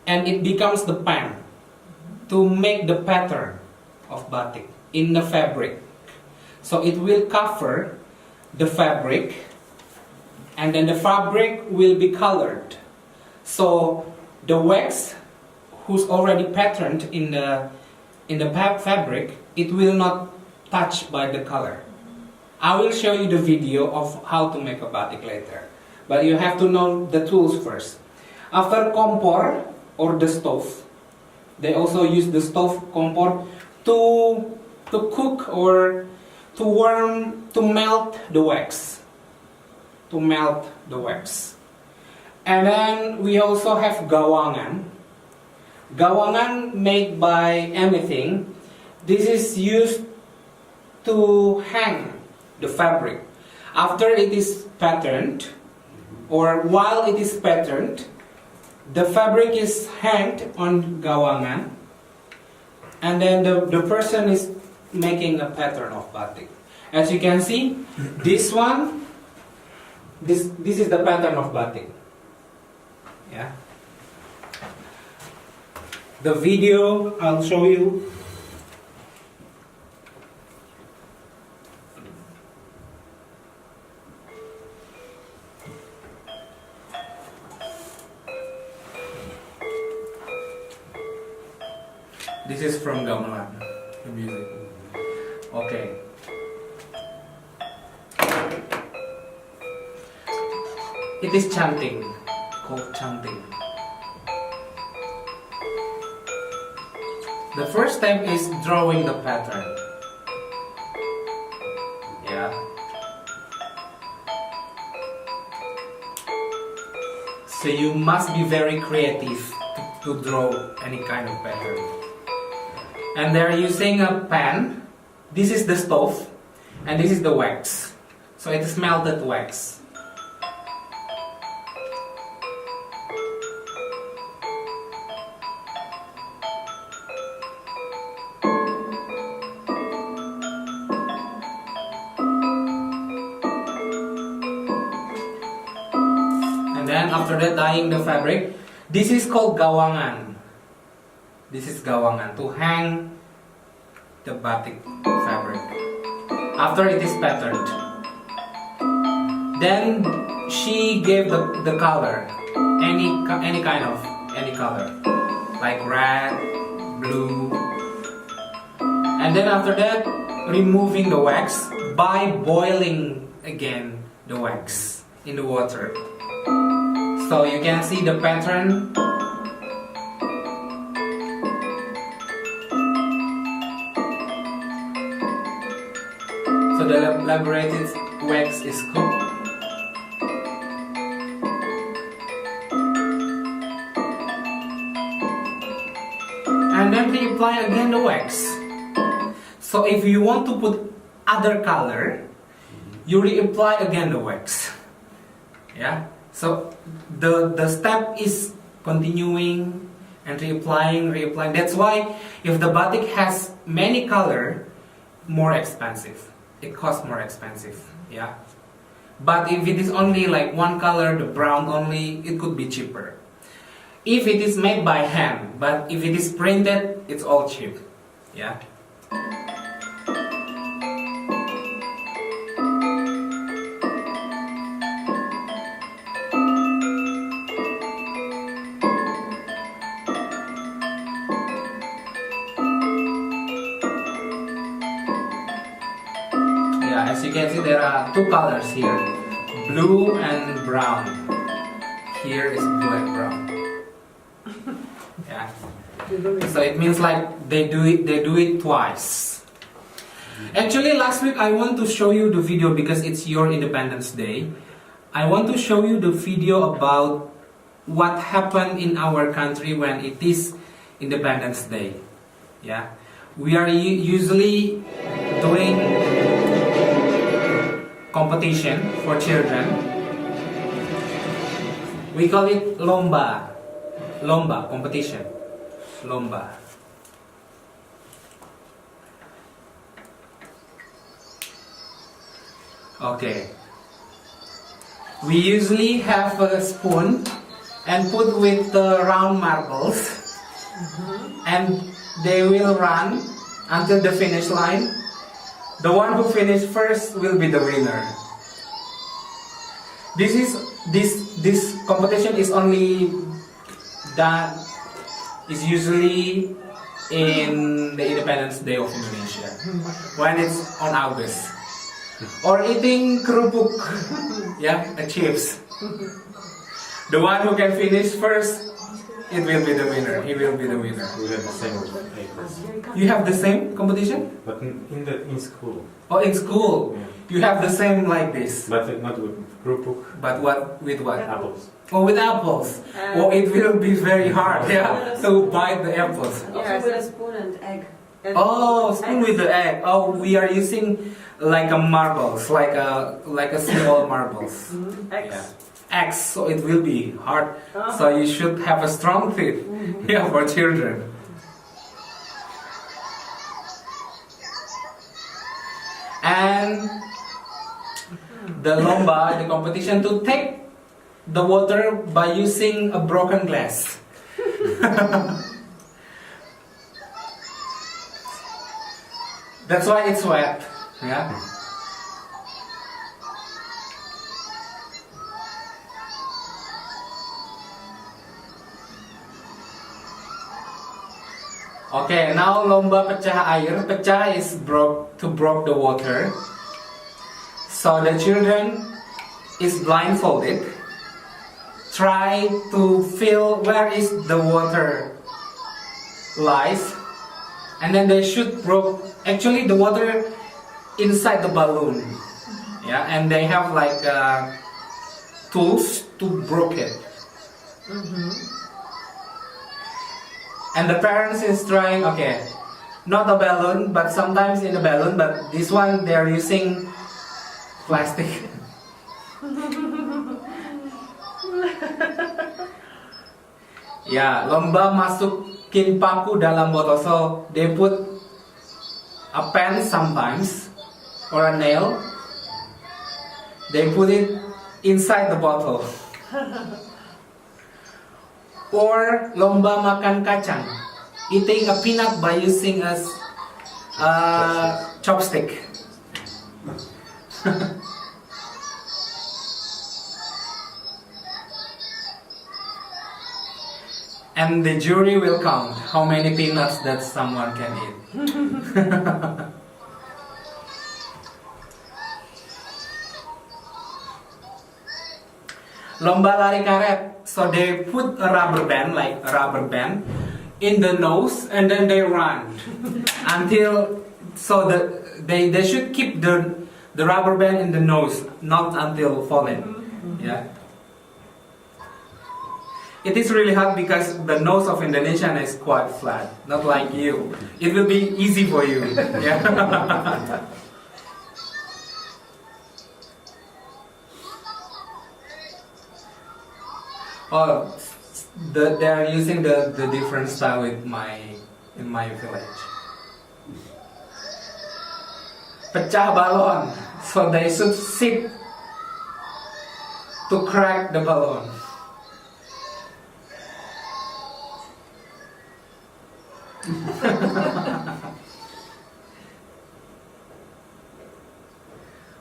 and it becomes the pen to make the pattern of batik in the fabric. So it will cover the fabric and then the fabric will be colored. So the wax who's already patterned in the fabric, it will not touch by the color. I will show you the video of how to make a batik later. But you have to know the tools first. After kompor or the stove, they also use the stove kompor to cook or to warm, to melt the wax. To melt the wax. And then we also have gawangan. Gawangan made by anything. This is used to hang the fabric. After it is patterned, or while it is patterned, the fabric is hanged on gawangan, and then the person is making a pattern of batik. As you can see, this one, this is the pattern of batik. Yeah. The video I'll show you. This is from gamelan, the music. Okay. It is chanting, called chanting. The first step is drawing the pattern. Yeah. So you must be very creative to draw any kind of pattern. And they're using a pan. This is the stove, and this is the wax. So it is melted wax. And then after that, dyeing the fabric. This is called gawangan. This is gawangan, to hang the batik fabric after it is patterned. Then she gave the color, any color, like red, blue, and then after that removing the wax by boiling again the wax in the water. So you can see the pattern So the elaborated wax is cooked. And then reapply again the wax. So if you want to put other color, you reapply again the wax. Yeah. So the step is continuing and reapplying. That's why if the batik has many color, more expensive. It costs more expensive. Yeah. But if it is only like one color, the brown only, it could be cheaper. If it is made by hand, but if it is printed, it's all cheap. Yeah. Yeah, as you can see, there are two colors here, blue and brown. Here is blue and brown. Yeah. So it means like they do it twice. Actually, last week I want to show you the video because it's your Independence Day. I want to show you the video about what happened in our country when it is Independence Day. Yeah. We are usually doing competition for children. We call it Lomba. Lomba, competition. Lomba. Okay. We usually have a spoon and put with the round marbles, and they will run until the finish line. The one who finished first will be the winner. This competition is only done is usually in the Independence Day of Indonesia when it's on August. Or eating kerupuk, yeah, chips. The one who can finish first, it will be the winner. He will be the winner. We have the same papers. You have the same competition? But in school. Oh, in school, Yeah. you have the same like this. But not with kerupuk. But what with what? Apples. Oh, with apples. Oh, it will be very hard, yeah, to bite the apples. Also with a spoon and egg. And Oh, spoon with the egg. Oh, we are using like a marbles, like a small marbles. eggs. Yeah. Eggs, so it will be hard. So you should have a strong teeth, yeah, for children. And the lomba, the competition to take the water by using a broken glass. That's why it's wet. Yeah. Okay, now lomba pecah air. Pecah is to broke the water. So the children is blindfolded. Try to feel where is the water lies, and then they should broke. Actually, the water inside the balloon. Yeah, and they have like tools to broke it. And the parents is trying, okay, not a balloon, but sometimes in a balloon, but this one they are using plastic. Ya, lomba masukin paku dalam botol. So they put a pen sometimes or a nail. They put it inside the bottle. Or lomba makan kacang, eating a peanut by using a chopstick. And the jury will count how many peanuts that someone can eat. Lomba lari karet. So they put a rubber band, like a rubber band, in the nose, and then they run until they should keep the the rubber band in the nose, not until falling. Yeah. It is really hard because the nose of Indonesian is quite flat, not like you. It will be easy for you. Yeah. Oh, they are using the different style in my village. Pecah balon, so they should sit to crack the balloon.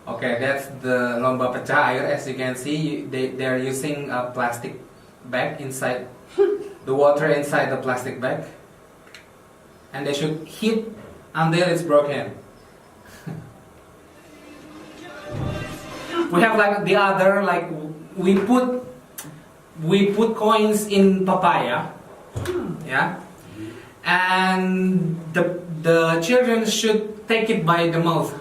Okay, that's the lomba pecah air. As you can see, they are using a plastic bag inside the water inside the plastic bag, and they should hit until it's broken. We have like the other, like we put coins in papaya, yeah, and the children should take it by the mouth.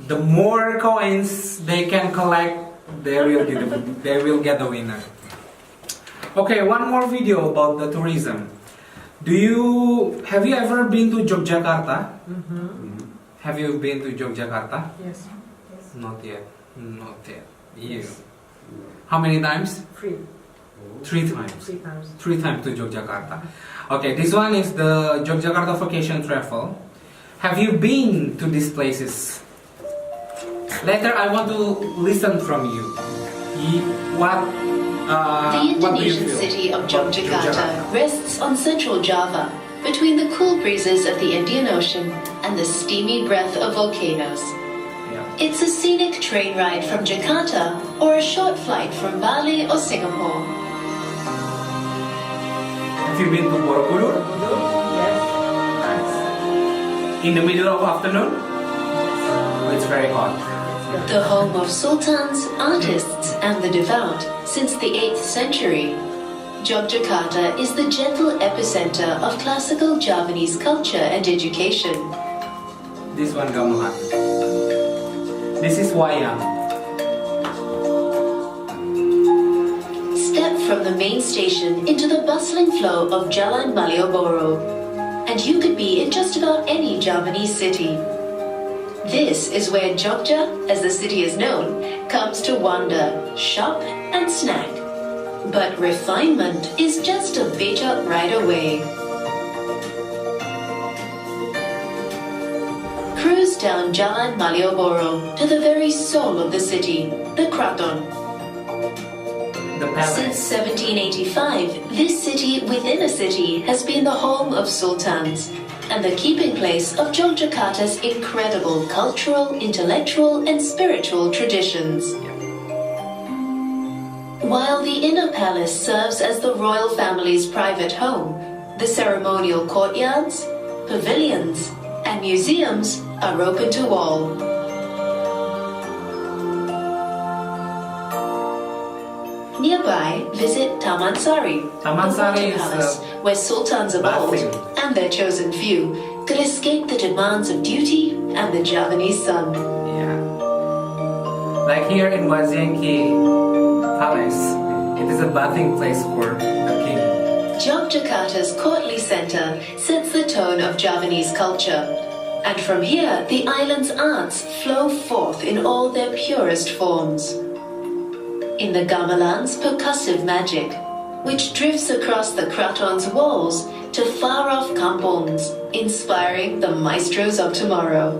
The more coins they can collect, they will get the winner. Okay, one more video about the tourism. Have you ever been to Yogyakarta? Have you been to Yogyakarta? Yes. Not yet. Not yet. Yes. How many times? 3. 3 times. 3 times. 3 times to Yogyakarta. Okay, this one is the Yogyakarta vacation travel. Have you been to these places? Later, I want to listen from you. What The do you Indonesian feel city of about Yogyakarta rests on central Java, between the cool breezes of the Indian Ocean and the steamy breath of volcanoes. Yeah. It's a scenic train ride from Jakarta or a short flight from Bali or Singapore. Have you been to Borobudur Yes. Nice. in the middle of afternoon? Oh, it's very hot. The home of sultans, artists, and the devout since the 8th century, Yogyakarta is the gentle epicenter of classical Javanese culture and education. This one gamelan. This is wayang. Step from the main station into the bustling flow of Jalan Malioboro, and you could be in just about any Javanese city. This is where Jogja, as the city is known, comes to wander, shop, and snack. But refinement is just a bit right away. Cruise down Jalan Malioboro to the very soul of the city, the Kraton. The palace. Since 1785, this city within a city has been the home of sultans and the keeping place of Yogyakarta's incredible cultural, intellectual, and spiritual traditions. While the inner palace serves as the royal family's private home, the ceremonial courtyards, pavilions, and museums are open to all. Nearby, visit Taman Sari, Taman the Sari water is, palace where sultans of old bathing. and their chosen few could escape the demands of duty and the Javanese sun. Yeah. Like here in Wazienki Palace, it is a bathing place for the king. Yogyakarta's courtly center sets the tone of Javanese culture, and from here the island's arts flow forth in all their purest forms. In the gamelan's percussive magic, which drifts across the Kraton's walls to far-off kampongs, inspiring the maestros of tomorrow.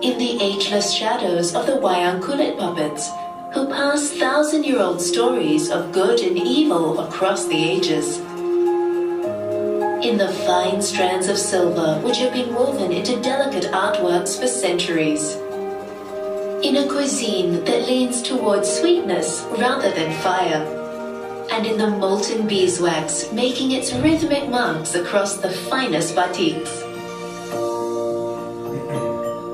In the ageless shadows of the wayang kulit puppets, who pass thousand-year-old stories of good and evil across the ages. In the fine strands of silver which have been woven into delicate artworks for centuries. In a cuisine that leans towards sweetness rather than fire. And in the molten beeswax making its rhythmic marks across the finest batiks.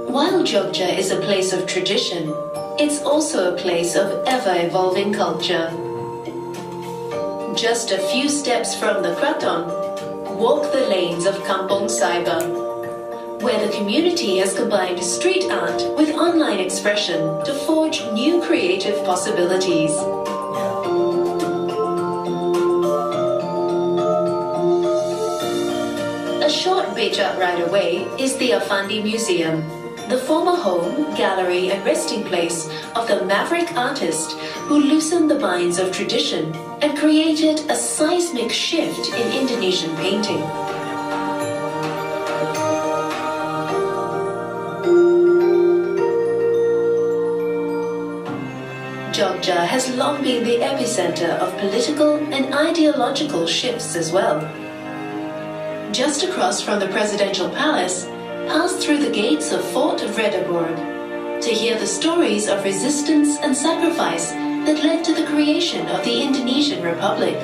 While Jogja is a place of tradition, it's also a place of ever-evolving culture. Just a few steps from the Kraton, walk the lanes of Kampong Saiba, where the community has combined street art with online expression to forge new creative possibilities. A short beach-up ride away is the Afandi Museum, the former home, gallery and resting place of the maverick artist who loosened the binds of tradition and created a seismic shift in Indonesian painting. Jogja has long been the epicenter of political and ideological shifts as well. Just across from the presidential palace, pass through the gates of Fort Vredeborg to hear the stories of resistance and sacrifice that led to the creation of the Indonesian Republic.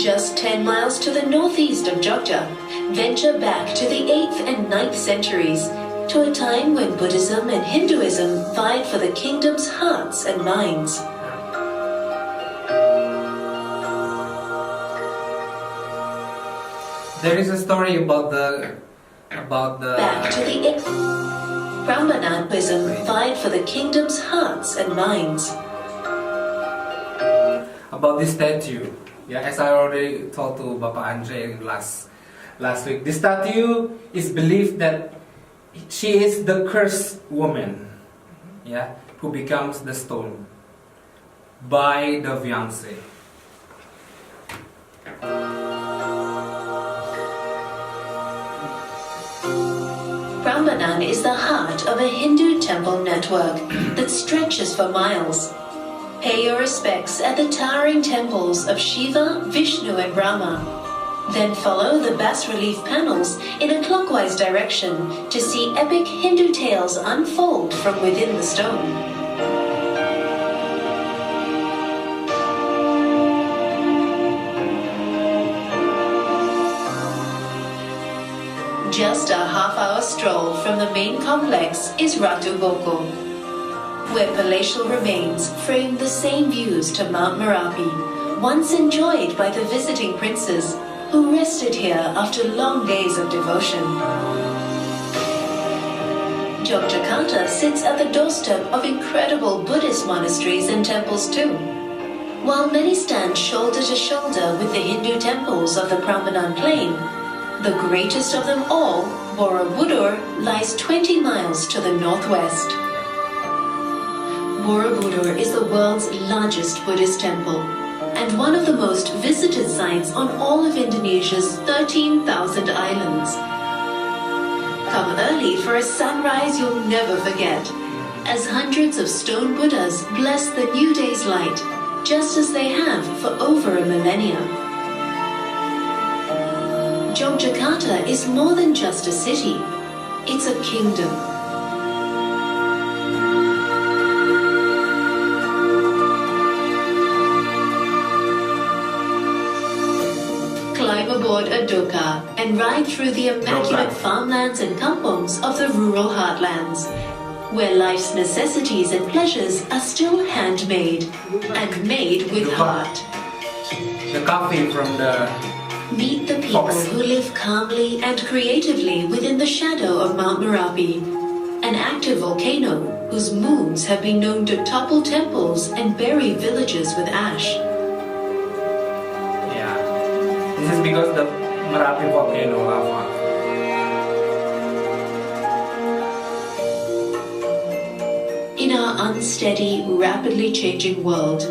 Just 10 miles to the northeast of Jogja, venture back to the 8th and 9th centuries, to a time when Buddhism and Hinduism vied for the kingdom's hearts and minds. There is a story about the Back to the Prambanan vied for the kingdom's hearts and minds. about this statue. Yeah, as I already told to Bapak Andre last week, this statue is believed that she is the cursed woman, yeah, who becomes the stone by the fiancé. Prambanan is the heart of a Hindu temple network that stretches for miles. Pay your respects at the towering temples of Shiva, Vishnu and Brahma. Then follow the bas-relief panels in a clockwise direction to see epic Hindu tales unfold from within the stone. Just a half-hour stroll from the main complex is Ratu Boko, where palatial remains frame the same views to Mount Merapi, once enjoyed by the visiting princes who rested here after long days of devotion. Yogyakarta sits at the doorstep of incredible Buddhist monasteries and temples too. While many stand shoulder to shoulder with the Hindu temples of the Prambanan plain, the greatest of them all, Borobudur, lies 20 miles to the northwest. Borobudur is the world's largest Buddhist temple and one of the most visited sites on all of Indonesia's 13,000 islands. Come early for a sunrise you'll never forget, as hundreds of stone Buddhas bless the new day's light, just as they have for over a millennia. Yogyakarta is more than just a city, it's a kingdom. Climb aboard a doka and ride through the immaculate farmlands and kampongs of the rural heartlands, where life's necessities and pleasures are still handmade and made with heart. The coffee from the Meet the people who live calmly and creatively within the shadow of Mount Merapi, an active volcano whose moons have been known to topple temples and bury villages with ash. yeah. This is because the Merapi volcano lava. In our unsteady, rapidly changing world,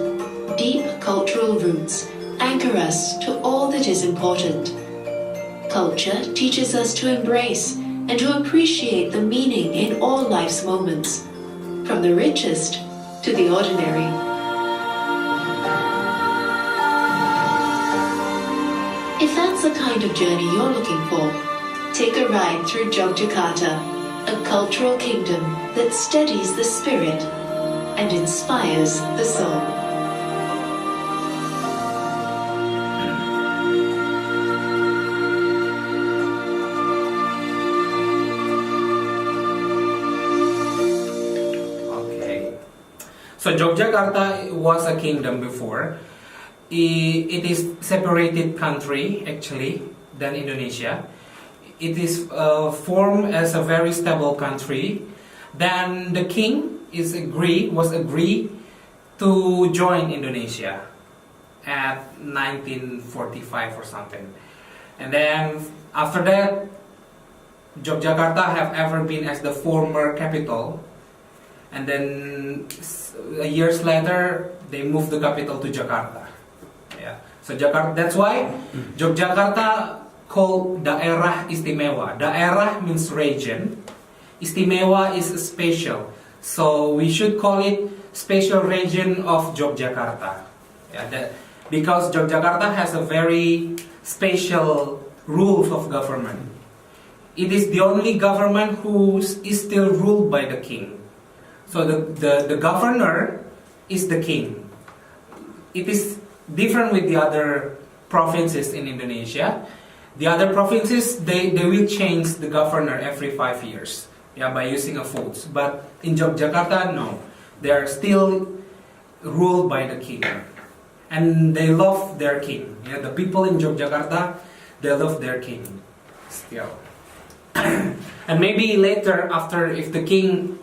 deep cultural roots anchor us to all that is important. Culture teaches us to embrace and to appreciate the meaning in all life's moments, from the richest to the ordinary. If that's the kind of journey you're looking for, take a ride through Yogyakarta, a cultural kingdom that steadies the spirit and inspires the soul. So Yogyakarta was a kingdom before, it is separated country actually than Indonesia. It is formed as a very stable country. Then the king was agreed to join Indonesia at 1945 or something. And then after that, Yogyakarta have ever been as the former capital. And then years later, they moved the capital to Jakarta. Yeah. So Jakarta. That's why Yogyakarta called Daerah Istimewa. Daerah means region. Istimewa is special. So we should call it special region of Yogyakarta. Yeah, because Yogyakarta has a very special rules of government. It is the only government who is still ruled by the king. So the governor is the king. It is different with the other provinces in Indonesia. The other provinces, they will change the governor every 5 years, yeah, by using a vote. But in Yogyakarta, no. They are still ruled by the king. And they love their king. Yeah, the people in Yogyakarta, they love their king still. And maybe later, after, if the king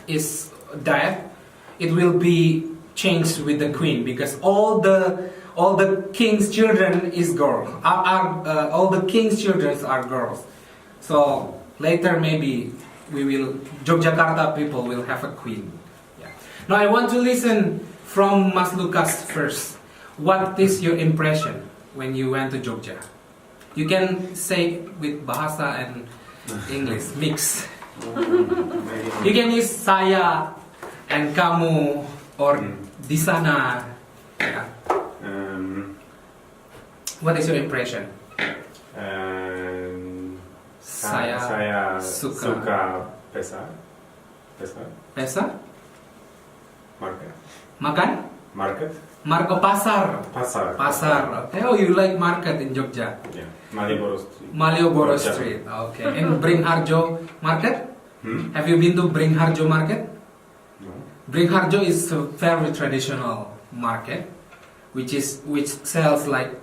is dead, it will be changed with the queen, because all the king's children is girls. All the king's children are girls. So later maybe Yogyakarta people will have a queen. Yeah. Now I want to listen from Mas Lucas first. What is your impression when you went to Jogja? You can say with bahasa and English mix. You can use saya and kamu or di sana. Yeah. What is your impression? Saya suka pesa. Market. Makan? Market. Pasar. Okay. Oh, you like market in Jogja? Yeah. Malioboro Street. Malioboro Street. Okay. And Bringharjo Market? Have you been to Bringharjo Market? No. Bringharjo is a very traditional market, which sells like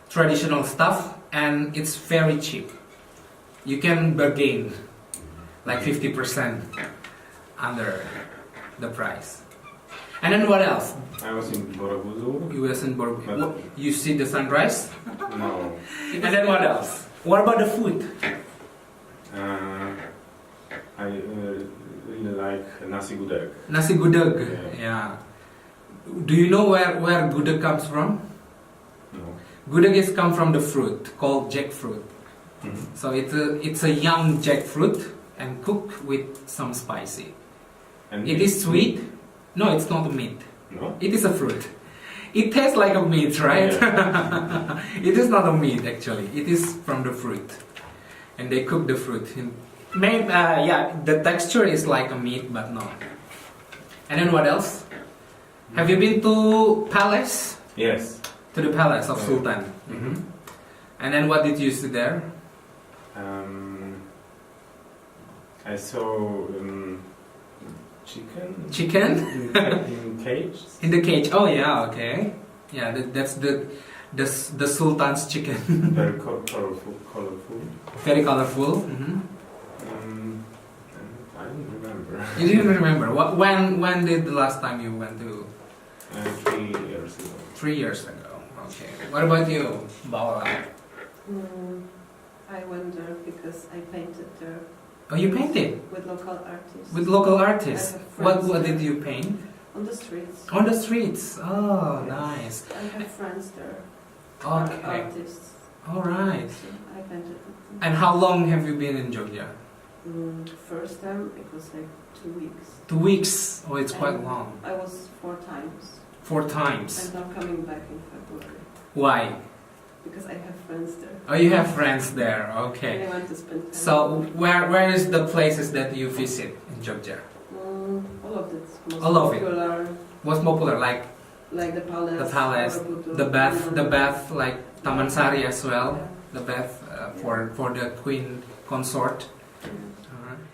traditional stuff, and it's very cheap. You can bargain like 50% under the price. And then what else? I was in Borobudur. You was in Borobudur. You see the sunrise? No. And then what else? What about the food? I really like nasi gudeg. Nasi gudeg. Yeah. Do you know where gudeg comes from? No. Gudeg is come from the fruit called jackfruit. Mm-hmm. So it's a young jackfruit and cooked with some spicy. And It is sweet. No, it's not a meat. No. It is a fruit. It tastes like a meat, right? Yeah. It is not a meat actually. It is from the fruit, and they cook the fruit. The texture is like a meat, but no. And then what else? Have you been to palace? Yes. To the palace of Sultan. Mm-hmm. And then what did you see there? I saw chicken. Chicken? In cage. In the cage. Oh yeah, okay. Yeah, that's the Sultan's chicken. Very colorful. Very colorful. Mm-hmm. I don't remember. You didn't remember. When did the last time you went to? 3 years ago. 3 years ago. Okay. What about you, Baola? I went there because I painted there Oh, you painted with local artists. with local artists. I have friends What there. did you paint? On the streets. On the streets. Oh, Yes. nice. I have friends there. Okay. Artists. All right. So I painted with them. And how long have you been in Jogja? First time it was like 2 weeks. 2 weeks. Oh, it's quite And long. I was 4 times. 4 times. And I'm coming back in February Why? because I have friends there. Oh, you have friends there. And Okay. I want to spend time. So where is the places that you visit in Jogja? All of it. Most All of it. popular, What's popular? Like like the palace. the palace, Borobudur, the Menonton. bath, like Taman Sari as well. Yeah. The bath for the queen consort.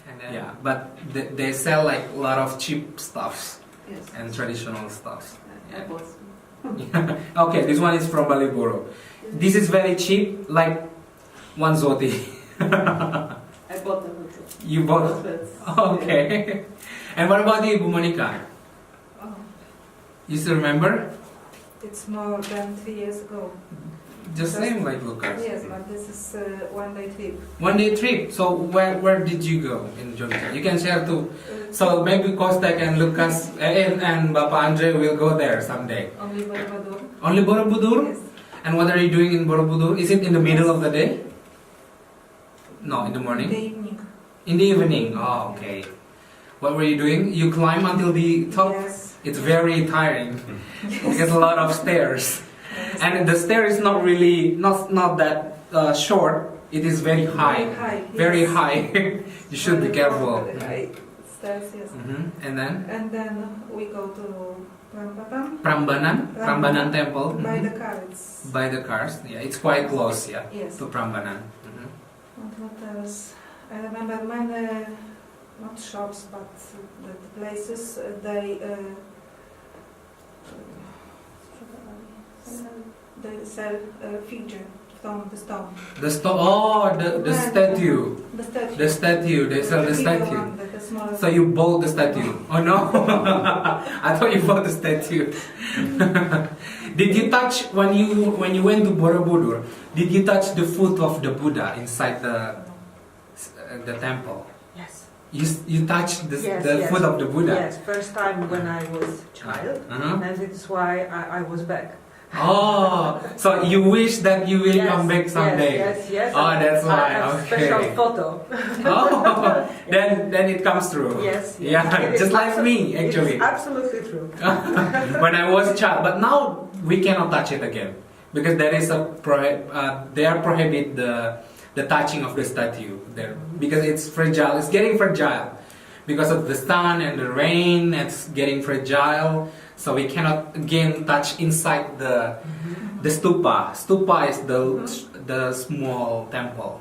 And then, yeah, but they sell like a lot of cheap stuffs Yes. and traditional stuffs. I bought some. Okay, this one is from Baliboro. This is very cheap, like 1 zloty. I bought them. You bought? Okay. And what about you, Ibu Monica? Oh, You still remember? it's more than 3 years ago. Just same like Lucas. Yes, but this is a one-day trip. 1 day trip. So where did you go in Jogja? You can share too. So maybe Kostek and Lucas and Bapak Andre will go there someday. Only Borobudur. Only Borobudur? Yes. And what are you doing in Borobudur? Is it in the middle of the day? No, in the In morning? the evening. In the evening. Oh, okay. What were you doing? You climb until the top? Yes. It's very tiring. It's a lot of stairs. Yes. And the stair is not really, not that short. It is very high. Very high. Very yes. high. You should be Very careful. high stairs, yes. And then? And then we go to Prambanan temple. by the car. It's By the cars. Yeah, it's quite close, yeah, yes. to Prambanan. And what else? I remember many, not shops, but the places they sell figure from the stone. The statue. The statue. The statue. They sell the bigger statue. one, the smaller So you bought the statue? Oh no! I thought you bought the statue. Did you touch when you went to Borobudur? Did you touch the foot of the Buddha inside the temple? Yes. You touched the Yes. foot of the Buddha. Yes, first time when I was child, Uh-huh. and it is why I was back. Oh, so you wish that you will come back someday. Yes. Oh, that's I why. have Okay. special photo. Oh, then it comes true. Yes. Yeah, It is just like me actually. It's absolutely true. When I was a child, but now we cannot touch it again because there is they are prohibit the touching of the statue there because it's fragile. It's getting fragile because of the sun and the rain. It's getting fragile, so we cannot again touch inside the stupa. Stupa is the small temple.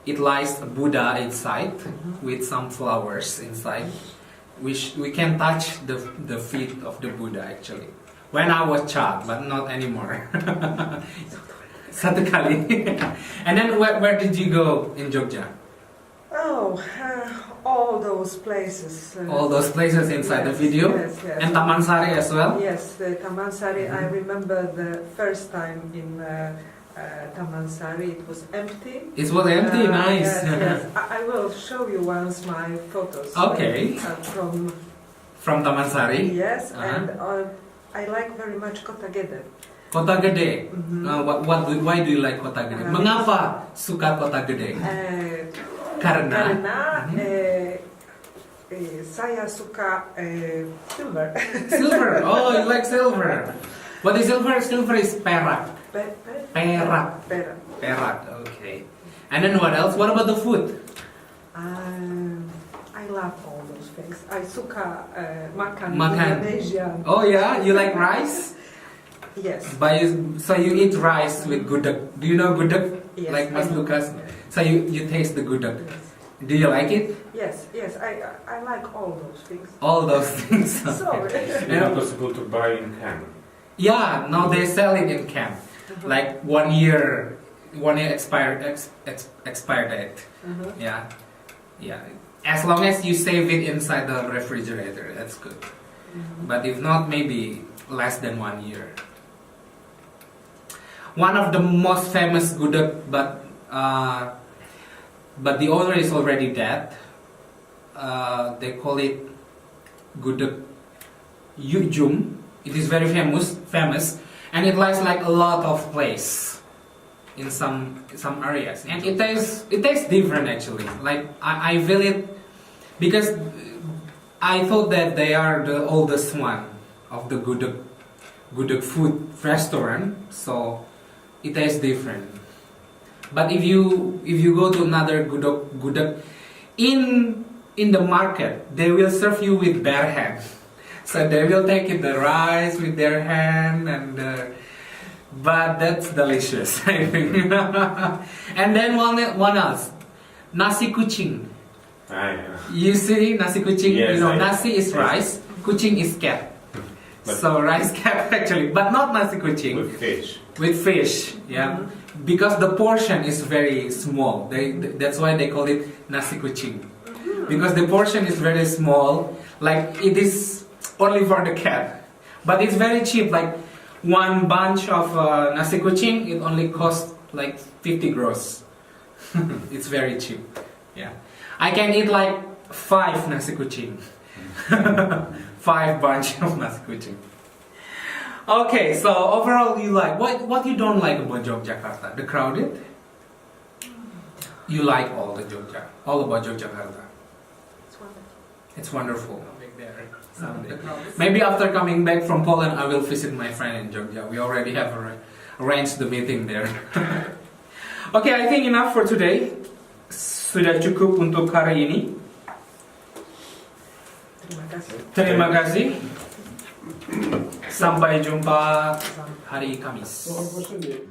It lies a Buddha inside with some flowers inside. We can touch the feet of the Buddha actually. When I was child, but not anymore. Satu kali. And then where did you go in Jogja? Oh, all those places. All those places inside the video? Yes. And Taman Sari as well? Yes, the Taman Sari. I remember the first time in Taman Sari. It was empty. It was empty, nice. Yes. I will show you once my photos. Okay. From Taman Sari? yes, Uh-huh. and I like very much Kota Gede. Kota Gede. Why do you like Kota Gede? Mengapa suka Kota Gede? Karena saya suka silver. Silver. Oh, you like silver. What is silver? Silver is perak. Perak. Perak. Okay. And then what else? What about the food? I love all those things. I suka makan Makan. Indonesian. Oh yeah, you like rice? Yes. So you eat rice with gudeg. Do you know gudeg? Yes, Like Mas I know. Lucas. So you taste the gudeg. Do you like it? Yes. I like all those things. All those things. Sorry. It's not possible to buy in can. Yeah, now they sell it in can. Like 1 year expired date. Yeah. As long as you save it inside the refrigerator, that's good. But if not, maybe less than 1 year. One of the most famous gudeg, but the owner is already dead. They call it gudeg Yujum. It is very famous, and it lies like a lot of place in some areas, and it tastes different actually. Like I feel it because I thought that they are the oldest one of the gudeg food restaurant, so it tastes different. But if you go to another gudeg in the market, they will serve you with bare hand. So they will take the rice with their hand, but that's delicious, I think. And then one else, nasi kucing. You see nasi kucing? Yes, nasi is rice, kucing is cat. But- So rice cake actually, but not nasi kucing. With fish. With fish, yeah, because the portion is very small. That's why they call it nasi kucing, because the portion is very small. Like it is only for the cat, but it's very cheap. Like one bunch of nasi kucing, it only costs like 50 gross. It's very cheap. Yeah, I can eat like 5 nasi kucing, 5 bunch of nasi kucing. Okay, so overall you like, what you don't like about Yogyakarta? The crowded? You like all about Yogyakarta. It's wonderful. Someday. Maybe after coming back from Poland, I will visit my friend in Jogja. We already have arranged the meeting there. Okay, I think enough for today. Sudah cukup untuk hari ini. Terima kasih. Terima kasih. Sampai jumpa hari Kamis. So, unfortunately,